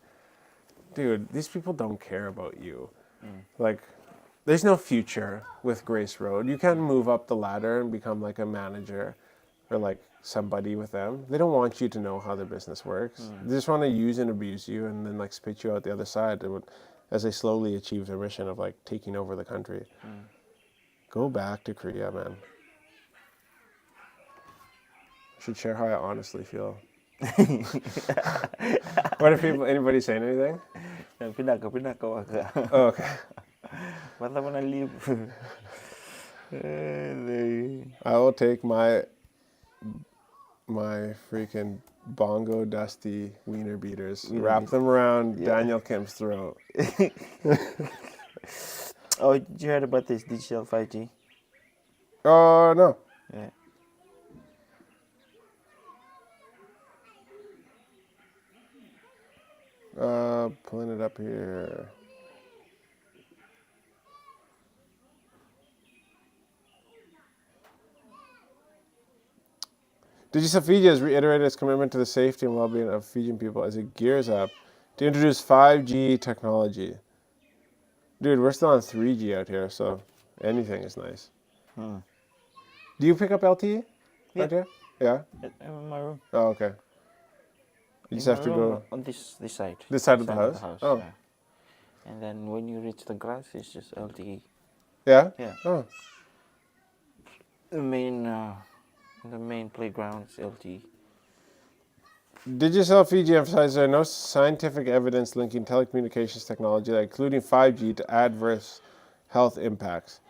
dude, these people don't care about you. Like, there's no future with Grace Road. You can't move up the ladder and become like a manager or like somebody with them. They don't want you to know how their business works. They just want to use and abuse you and then like spit you out the other side. as they slowly achieve their mission of like taking over the country. Go back to Korea, man. I should share how I honestly feel. What if anybody saying anything? Pindah ke Waka. Oh, okay. Mata mo na leave. I will take my freaking bongo dusty wiener beaters, wrap them around Daniel Kim's throat. Oh, did you heard about this digital 5G? Oh, no. Yeah. Pulling it up here. Digital Fiji has reiterated its commitment to the safety and well-being of Fijian people as it gears up to introduce 5G technology. Dude, we're still on 3G out here, so anything is nice. Do you pick up LTE? Yeah. Out here? Yeah? I'm in my room. Oh, okay. You just have to go on this side. this side of the house? Oh. Yeah. And then when you reach the grass, it's just LTE. Yeah? Yeah. Oh. The main playground is LTE. Digital Fiji emphasizes there are no scientific evidence linking telecommunications technology, including 5G, to adverse health impacts.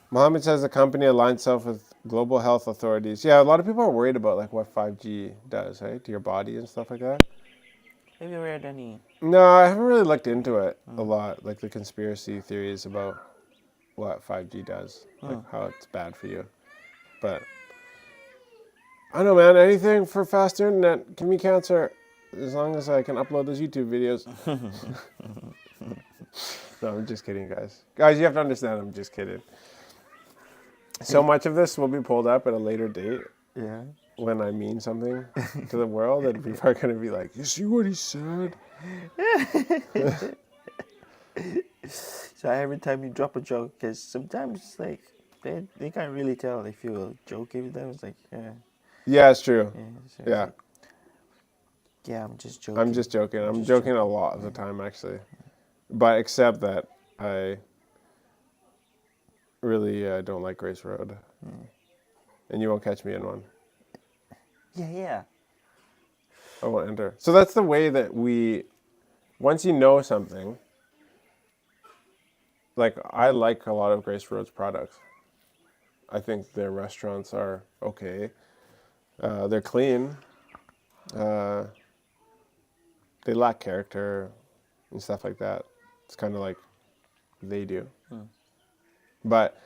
Mohammed says the company aligns itself with global health authorities. Yeah, a lot of people are worried about like what 5G does, right, to your body and stuff like that. Have you read any? No, I haven't really looked into it a lot, like the conspiracy theories about what 5G does, like how it's bad for you. But I don't know, man. Anything for faster internet can be cancer, as long as I can upload those YouTube videos. No, I'm just kidding, guys. Guys, you have to understand, I'm just kidding. So much of this will be pulled up at a later date. Yeah. When I mean something to the world, and people are going to be like, "You see what he said?" So every time you drop a joke, because sometimes like they can't really tell if you're joking with them. It's like, yeah. Yeah, it's true. So Yeah. like, yeah, I'm just joking. I'm just joking. I'm joking a lot of the time, actually. But except that I really don't like Grace Road. And you won't catch me in one. Yeah. I won't enter. So that's the way that once you know something, like I like a lot of Grace Road's products. I think their restaurants are okay. They're clean. They lack character and stuff like that. It's kind of like they do. But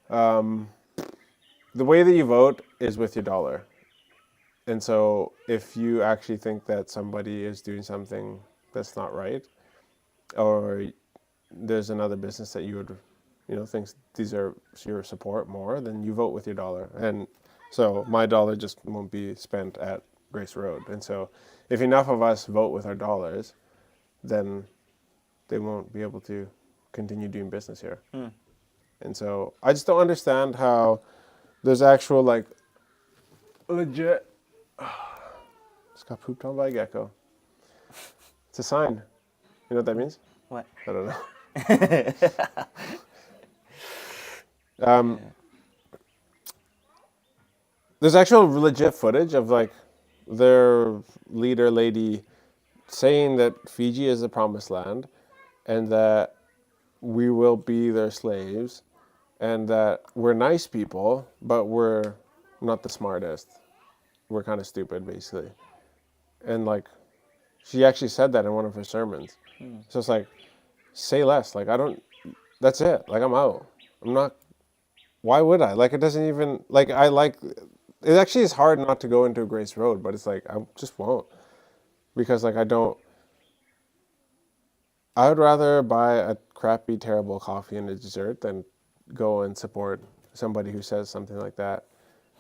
the way that you vote is with your dollar. And so if you actually think that somebody is doing something that's not right, or there's another business that you would, thinks these are your support more, then you vote with your dollar. And so my dollar just won't be spent at Grace Road. And so if enough of us vote with our dollars, then they won't be able to continue doing business here. And so I just don't understand how there's actual like legit. Just got pooped on by a gecko. It's a sign. You know what that means? What? I don't know. There's actual legit footage of like their leader lady saying that Fiji is the promised land and that we will be their slaves and that we're nice people, but we're not the smartest. We're kind of stupid, basically. And like, she actually said that in one of her sermons. So it's like, say less. Like, that's it. Like, I'm out. I'm not, why would I? Like, it doesn't even, like, it actually is hard not to go into Grace Road, but it's like, I just won't. Because like, I would rather buy a crappy, terrible coffee and a dessert than go and support somebody who says something like that.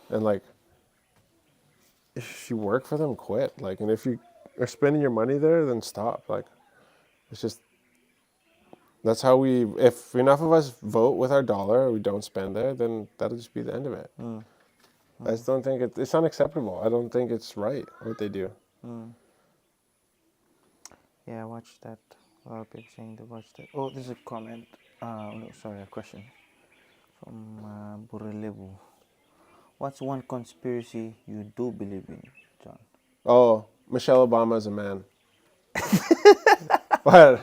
And like, if you work for them, quit. Like, and if you are spending your money there, then stop. Like, it's just, that's how if enough of us vote with our dollar, we don't spend there, then that'll just be the end of it. I just don't think it's unacceptable. I don't think it's right what they do. Yeah, I watched that Robert saying to watch that. Oh, there's a comment. No, sorry, a question from Burelebu. What's one conspiracy you do believe in, John? Oh, Michelle Obama is a man. What?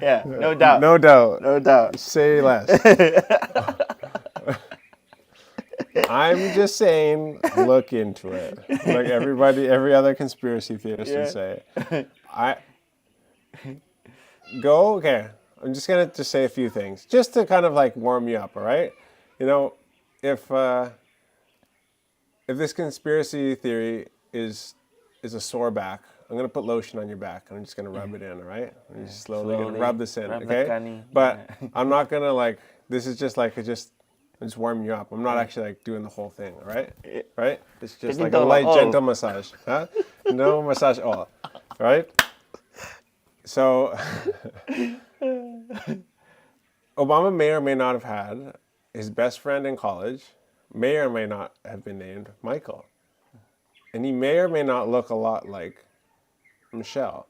Yeah, no doubt. No doubt. No doubt. Say less. I'm just saying, look into it. Like every other conspiracy theorist would say. Okay. I'm just gonna say a few things, just to kind of like warm you up. All right. You know, if this conspiracy theory is a sore back, I'm gonna put lotion on your back and I'm just gonna rub it in. All right. I'm just slowly gonna rub this in. Rub Okay. the cunny. But I'm not gonna like. This is just like I'm just warming you up. I'm not actually like doing the whole thing, all right? Right? It's just like a light, gentle massage. Huh? No massage all. Right? So, Obama may or may not have had his best friend in college, may or may not have been named Michael. And he may or may not look a lot like Michelle.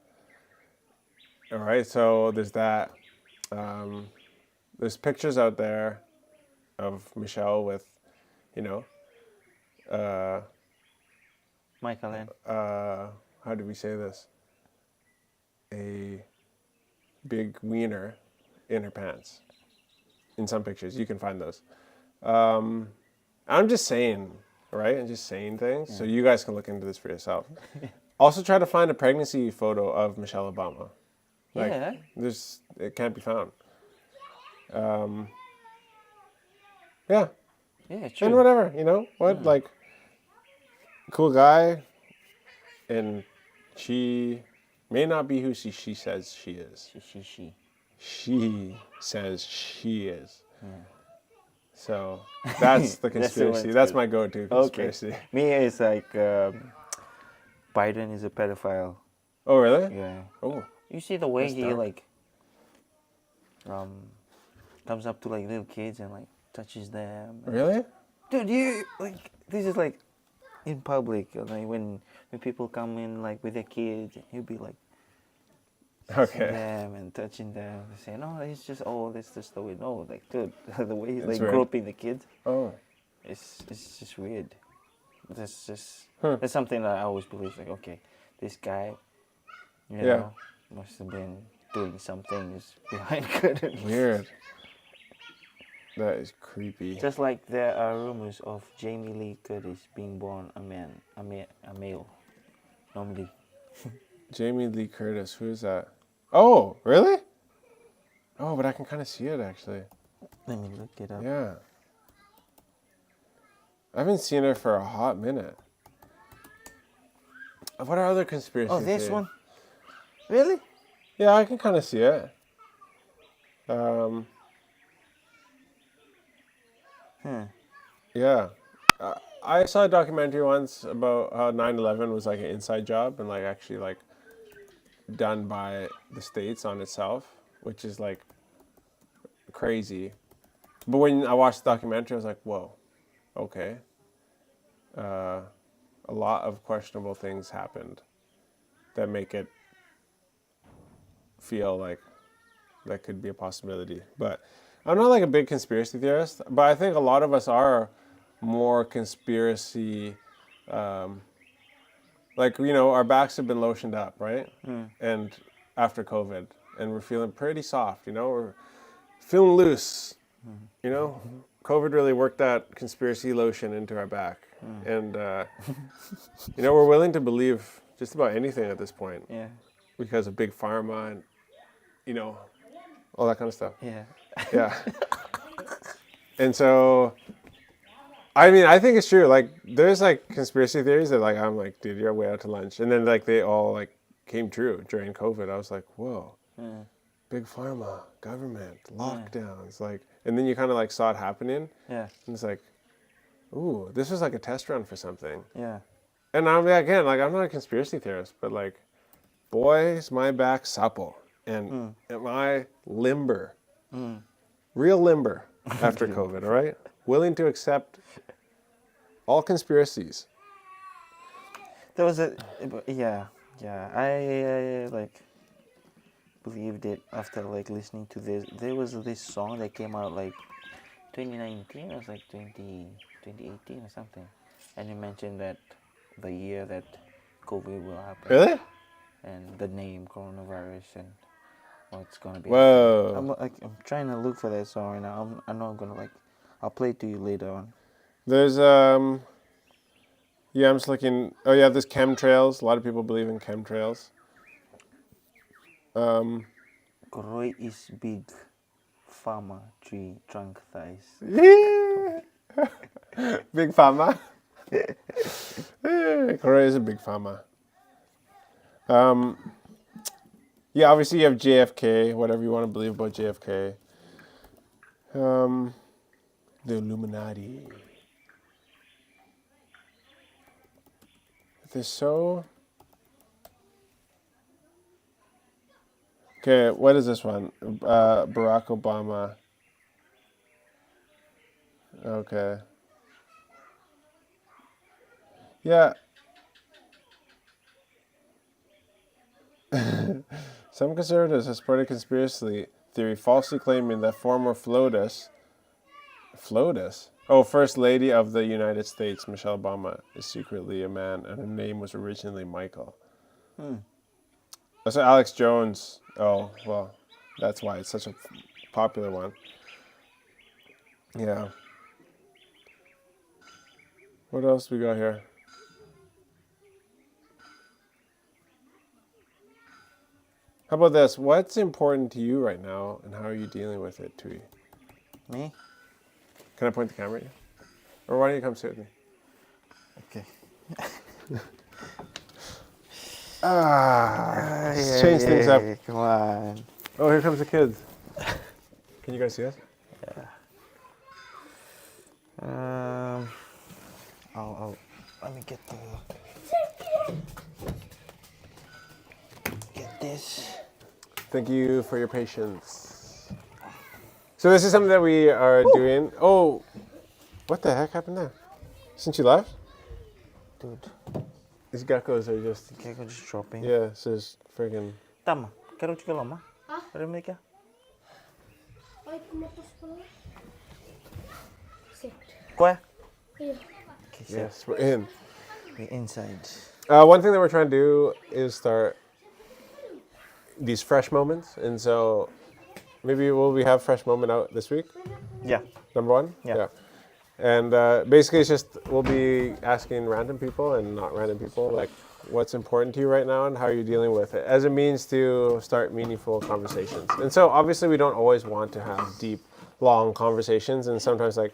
All right? So, there's that. There's pictures out there of Michelle with, Michael and how do we say this? A big wiener in her pants. In some pictures, you can find those. I'm just saying, right? I'm just saying things, so you guys can look into this for yourself. Also, try to find a pregnancy photo of Michelle Obama. Like, it can't be found. Yeah. Yeah, true. And whatever, like, cool guy, and she may not be who she says she is. She says she is. Yeah. So that's the conspiracy. That's my go-to conspiracy. Okay. Me, it's like Biden is a pedophile. Oh, really? Yeah. Oh. You see the way he like comes up to like little kids and like touches them. Really? Dude, you like this is like in public, like when people come in like with their kids, he'll be like them and touching them. They say, no, it's just it's just the way. No, like dude, the way he's like groping the kids. Oh, it's just weird. That's just that's something that I always believe. Like, okay, this guy, you know, must have been doing some things behind curtains. Weird. That is creepy. Just like there are rumors of Jamie Lee Curtis being born a male, normally. Jamie Lee Curtis, who is that? Oh, really? Oh, but I can kind of see it actually. Let me look it up. Yeah. I haven't seen her for a hot minute. What are other conspiracy theories? Oh, this one? Really? Yeah, I can kind of see it. Yeah. I saw a documentary once about how 9/11 was like an inside job and like actually like done by the States on itself, which is like crazy. But when I watched the documentary, I was like, whoa, okay. A lot of questionable things happened that make it feel like that could be a possibility. But I'm not like a big conspiracy theorist, but I think a lot of us are more conspiracy, like, our backs have been lotioned up, right? And after COVID, and we're feeling pretty soft, we're feeling loose, COVID really worked that conspiracy lotion into our back. And, we're willing to believe just about anything at this point. Yeah. Because of big pharma and, all that kind of stuff. Yeah. Yeah. And so, I mean, I think it's true. Like, there's like conspiracy theories that like, I'm like, dude, you're way out to lunch. And then like they all like came true during COVID. I was like, whoa, big pharma, government, lockdowns. Like, and then you kind of like saw it happening. Yeah. And it's like, ooh, this was like a test run for something. Yeah. And I'm again, like, I'm not a conspiracy theorist, but like, boy, is my back supple. And am I limber? Real limber after COVID, all right? Willing to accept all conspiracies. There was a yeah, I like believed it after like listening to this. There was this song that came out like 2019. It was like 2018 or something, and you mentioned that the year that COVID will happen Really? and the name coronavirus and what's gonna be happening. Whoa. I'm trying to look for that song right now. I know I'm gonna like. I'll play it to you later on. There's yeah, I'm just looking. Oh yeah, there's chemtrails. A lot of people believe in chemtrails. Koroi is big, farmer tree trunk thighs. Big pharma. Korea is a big pharma. Yeah, obviously you have JFK, whatever you want to believe about JFK. The Illuminati. They're so... Okay, what is this one? Barack Obama. Okay. Yeah. Some conservatives have spread a conspiracy theory falsely claiming that former FLOTUS? Oh, First Lady of the United States, Michelle Obama, is secretly a man, and her name was originally Michael. So Alex Jones. Oh, well, that's why it's such a popular one. Yeah. What else we got here? How about this? What's important to you right now, and how are you dealing with it, Tui? Me? Can I point the camera at you? Or why don't you come sit with me? Okay. Let's change things up. Come on. Oh, here comes the kids. Can you guys see us? I'll let me get this. Thank you for your patience. So this is something that we are doing. Oh, what the heck happened there? Since you left? Dude, These geckos are just... okay, go just dropping. Yeah, it's just friggin'... Tama, quero te ver ma. Remember que? Ay, kumatas pala. Sit. Koi? Here. Okay, so Yes, we're in. we're inside. One thing that we're trying to do is start these fresh moments. And so maybe will we have fresh moment out this week? Yeah. Number one? Yeah. And basically it's just, we'll be asking random people and not random people, like what's important to you right now and how are you dealing with it as a means to start meaningful conversations. And so obviously we don't always want to have deep, long conversations, and sometimes like,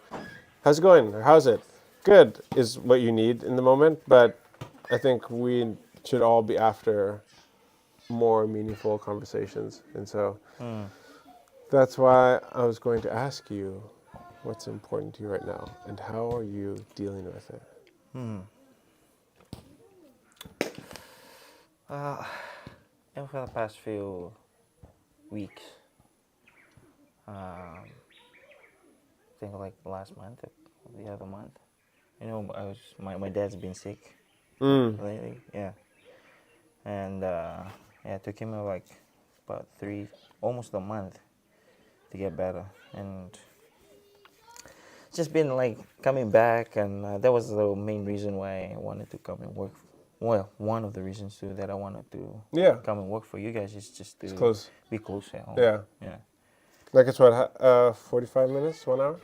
how's it going? Or how's it? Good is what you need in the moment, but I think we should all be after more meaningful conversations. And so that's why I was going to ask you what's important to you right now and how are you dealing with it? And for the past few weeks, I think like last month, or the other month, you know, my dad's been sick lately, yeah, and yeah, it took him like about almost a month to get better, and it's just been like coming back, and that was the main reason why I wanted to come and work. Well, one of the reasons too that I wanted to come and work for you guys is just to close. be close at home. Yeah. Yeah. Like it's what, 45 minutes, 1 hour?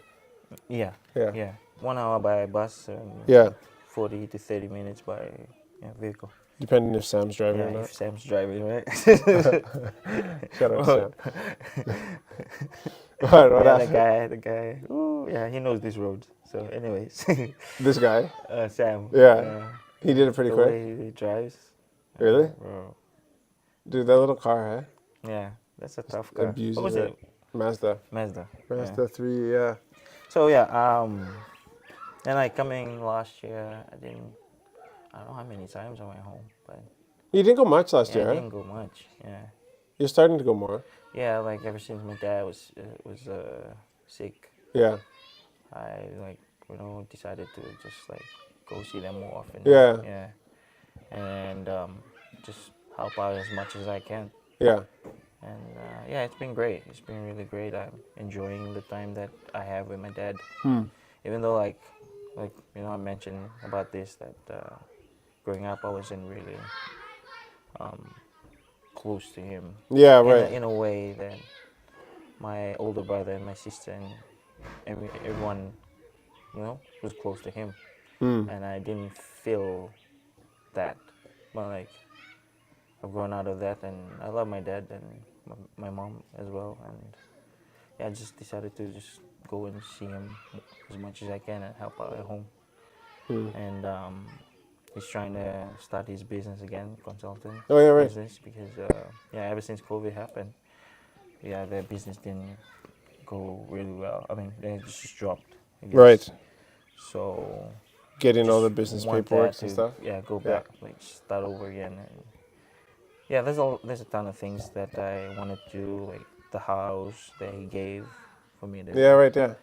Yeah. Yeah. Yeah. 1 hour by bus and Yeah. 40 to 30 minutes by vehicle. Depending if Sam's driving Yeah, or not. if Sam's driving, right? Shout out to Sam. What Yeah, happened? the guy. Ooh, yeah, he knows these roads. So, anyways, This guy? Sam. Yeah. He did it pretty the quick. way he drives. Really? Bro. Dude, that little car, huh? Yeah, that's a tough car. Abuses What was it. Mazda. Mazda. Mazda 3, yeah. So yeah, and like coming last year, I don't know how many times I went home, but You didn't go much last yeah, year, I huh? didn't go much. Yeah, You're starting to go more. yeah, like ever since my dad was sick, Yeah. I like decided to just like go see them more often. Yeah. Yeah, and just help out as much as I can. Yeah. And yeah, it's been great. It's been really great. I'm enjoying the time that I have with my dad. Even though like I mentioned about this that growing up I wasn't really close to him. Yeah, right. In a way that my older brother and my sister and everyone, was close to him, and I didn't feel that. But like I've grown out of that, and I love my dad and my mom as well, and yeah, I just decided to just go and see him as much as I can and help out at home. And he's trying to start his business again, consulting Oh, yeah, right. business, because ever since COVID happened, the business didn't go really well. I mean, it just dropped, I guess. Right. So Getting all the just business want paperwork that and to stuff. go Yeah. back, like start over again. And there's a ton of things that I wanted to do, like the house that he gave for me to, Yeah, right. Yeah.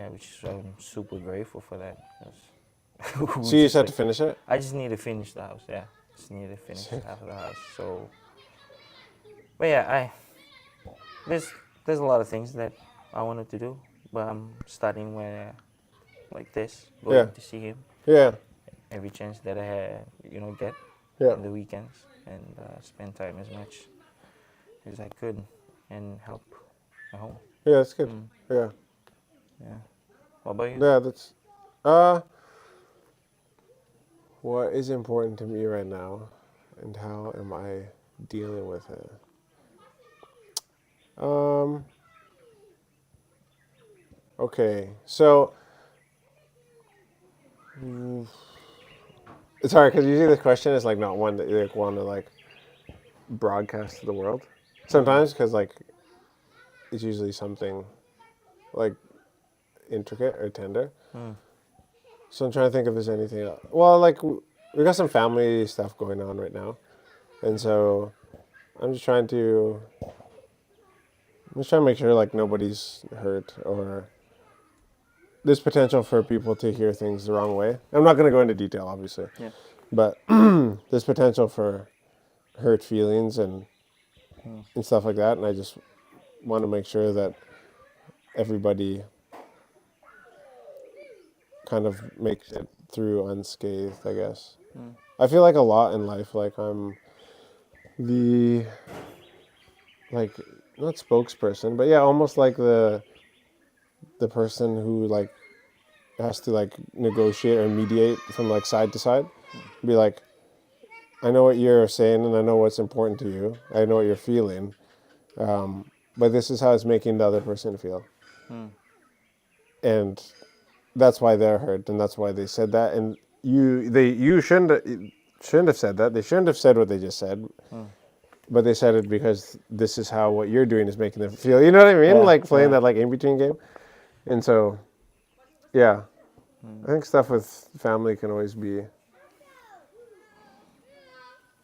which I'm super grateful for that. 'Cause So you just had like, to finish it. I just need to finish the house. Yeah, just need to finish half of the house. So, but yeah, there's a lot of things that I wanted to do, but I'm starting where like this, going Yeah. to see him Yeah. every chance that I get Yeah. in the weekends, and spend time as much as I could and help at home. Yeah, that's good. Yeah. Yeah. What about you? Yeah, that's what is important to me right now and how am I dealing with it? Okay. So it's hard because usually this question is like not one that you like want to like broadcast to the world. Sometimes because like it's usually something like intricate or tender. So I'm trying to think if there's anything else. Well, like we got some family stuff going on right now, and so I'm just trying to make sure like nobody's hurt or there's potential for people to hear things the wrong way. I'm not going to go into detail, obviously, Yeah. but there's potential for hurt feelings and stuff like that, and I just want to make sure that everybody kind of makes it through unscathed, I guess. I feel like a lot in life, like I'm the, like, not spokesperson, but yeah, almost like the person who like has to like negotiate or mediate from like side to side. Be like, I know what you're saying and I know what's important to you. I know what you're feeling, but this is how it's making the other person feel, and that's why they're hurt, and that's why they said that. And you shouldn't have said that. They shouldn't have said what they just said, but they said it because this is how what you're doing is making them feel. You know what I mean? Yeah, Like playing yeah. that like in between game. And so, yeah, I think stuff with family can always be,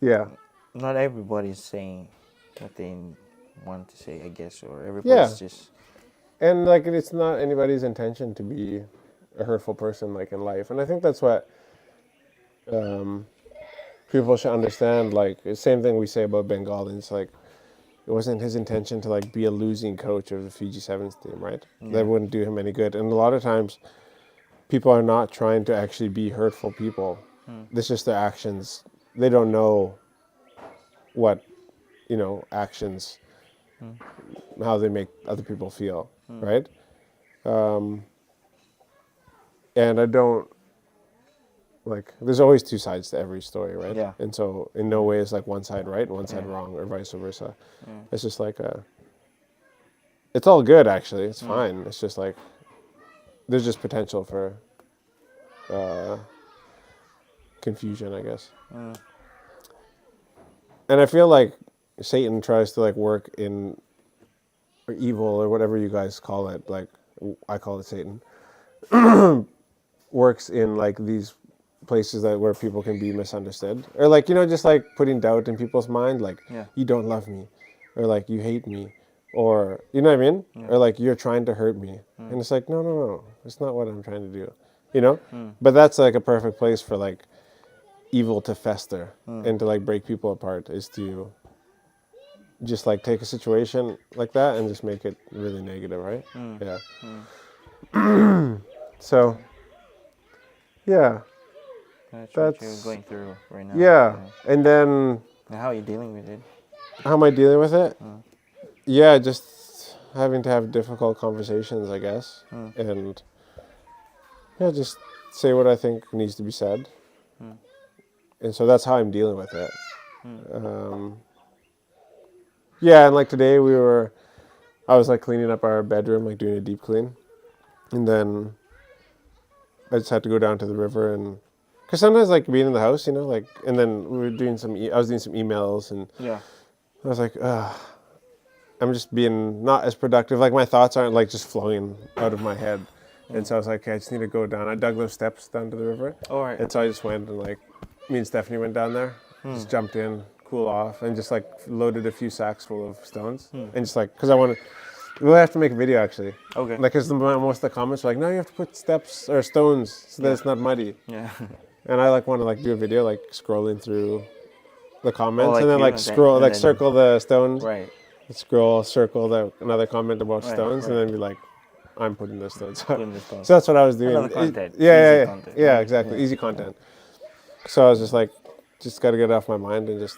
yeah, Not everybody's saying what they want to say, I guess, or yeah. everybody's just And like it's not anybody's intention to be a hurtful person like in life, and I think that's what people should understand. Like the same thing we say about Bengalians, like it wasn't his intention to like be a losing coach of the Fiji Sevens team, right? That wouldn't do him any good. And a lot of times, people are not trying to actually be hurtful people. It's just their actions. They don't know what actions, how they make other people feel, right? And I don't like. There's always two sides to every story, right? Yeah. And so, in no way is like one side right and one side Yeah. wrong, or vice versa. It's just like it's all good actually. It's fine. It's just like there's just potential for confusion, I guess. And I feel like Satan tries to like work in or evil or whatever you guys call it. Like I call it Satan. Works in like these places where people can be misunderstood, or like just like putting doubt in people's mind, like Yeah. you don't love me, or like you hate me, or you know what I mean, or like you're trying to hurt me, and it's like no, it's not what I'm trying to do, But that's like a perfect place for like evil to fester and to like break people apart is to just like take a situation like that and just make it really negative, right? Yeah. So, yeah, That's what you're that's going through right now. yeah. And then Now, how are you dealing with it? how am I dealing with it? Yeah, just having to have difficult conversations, I guess, and yeah, just say what I think needs to be said. And so that's how I'm dealing with it. Yeah, and like today I was like cleaning up our bedroom, like doing a deep clean, and then I just had to go down to the river and, cause sometimes like being in the house, you know, like, and then we were doing I was doing some emails and Yeah. I was like, I'm just being not as productive. Like my thoughts aren't like just flowing out of my head. And so I was like, okay, I just need to go down. I dug those steps down to the river. All right. And so I just went and like, me and Stephanie went down there, just jumped in, cool off, and just like loaded a few sacks full of stones. And just like, cause we'll have to make a video actually. Okay. Like, cause most of the comments were like, no, you have to put steps or stones so that it's not muddy. Yeah. And I like want to like do a video like scrolling through the comments like and then you, like and scroll, then- like circle the stones. Right. Circle another comment about Right, stones, right. and then be like, I'm putting the stones. Putting the stones. So that's what I was doing. Another content. Yeah, Easy content. yeah, exactly. Easy content. So I was just like, just got to get it off my mind and just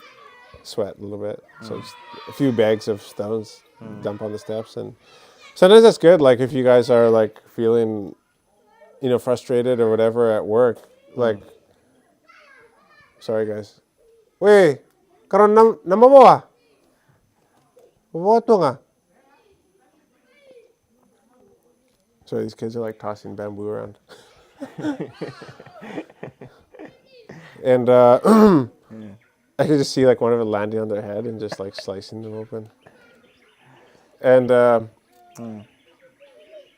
sweat a little bit. So just a few bags of stones, dump on the steps, and sometimes that's good. Like if you guys are like feeling, you know, frustrated or whatever at work, like, sorry guys. Wait, karon namamoa. What nga? So these kids are like tossing bamboo around. And I could just see like one of it landing on their head and just like slicing them open. And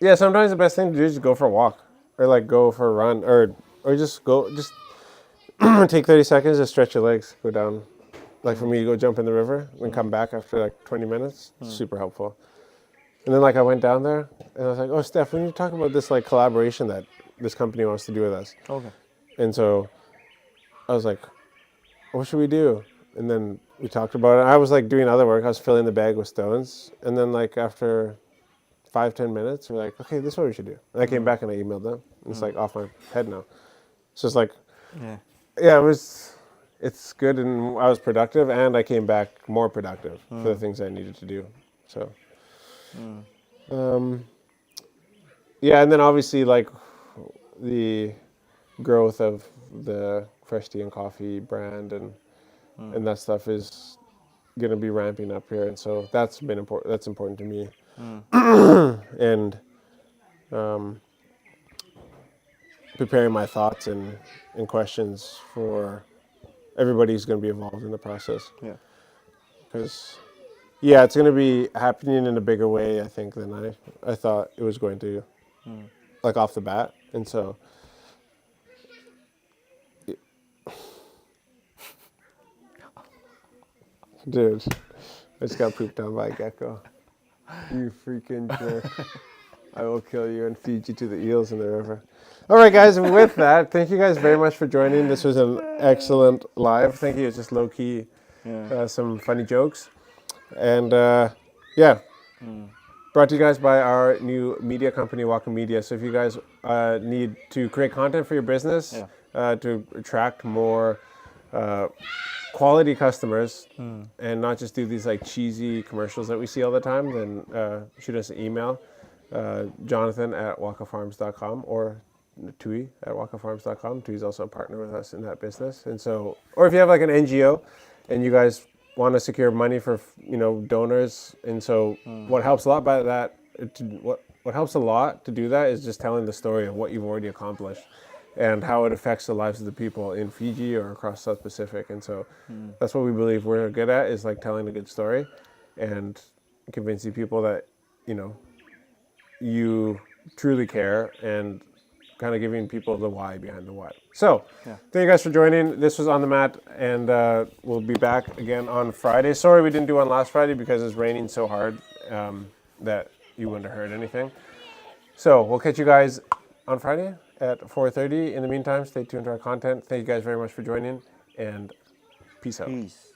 yeah, sometimes the best thing to do is just go for a walk or like go for a run or just take 30 seconds to stretch your legs, go down. Like for me, to go jump in the river and come back after like 20 minutes, super helpful. And then like I went down there and I was like, oh, Steph, when you talk about this like collaboration that this company wants to do with us. Okay. And so I was like, what should we do? And then we talked about it. I was like doing other work. I was filling the bag with stones. And then like after 5-10 minutes, we're like, okay, this is what we should do. And I came back and I emailed them. And it's like off my head now. So it's like, yeah, it's good and I was productive and I came back more productive for the things I needed to do. So, yeah, and then obviously like the growth of the fresh tea and coffee brand and that stuff is going to be ramping up here. And so that's been important. That's important to me. And preparing my thoughts and questions for everybody who's going to be involved in the process. Yeah. Because, yeah, it's going to be happening in a bigger way, I think, than I thought it was going to, like off the bat. And so, dude, I just got pooped on by a gecko. You freaking jerk. I will kill you and feed you to the eels in the river. All right, guys, and with that, thank you guys very much for joining. This was an excellent live. Thank you. It's just low-key, some funny jokes. And, yeah, brought to you guys by our new media company, Waka Media. So if you guys need to create content for your business to attract more quality customers and not just do these like cheesy commercials that we see all the time, then shoot us an email, Jonathan@wakafarms.com or Tui at wakafarms.com. Tui's also a partner with us in that business. And so, or if you have like an NGO and you guys want to secure money for, you know, donors. And so what helps a lot by that, what helps a lot to do that is just telling the story of what you've already accomplished and how it affects the lives of the people in Fiji or across South Pacific. And so that's what we believe we're good at, is like telling a good story and convincing people that, you know, you truly care and kind of giving people the why behind the what. So thank you guys for joining. This was On the Mat, and we'll be back again on Friday. Sorry we didn't do one last Friday because it's raining so hard that you wouldn't have heard anything. So we'll catch you guys on Friday, at 4:30. In the meantime, stay tuned to our content. Thank you guys very much for joining, and peace out. Peace.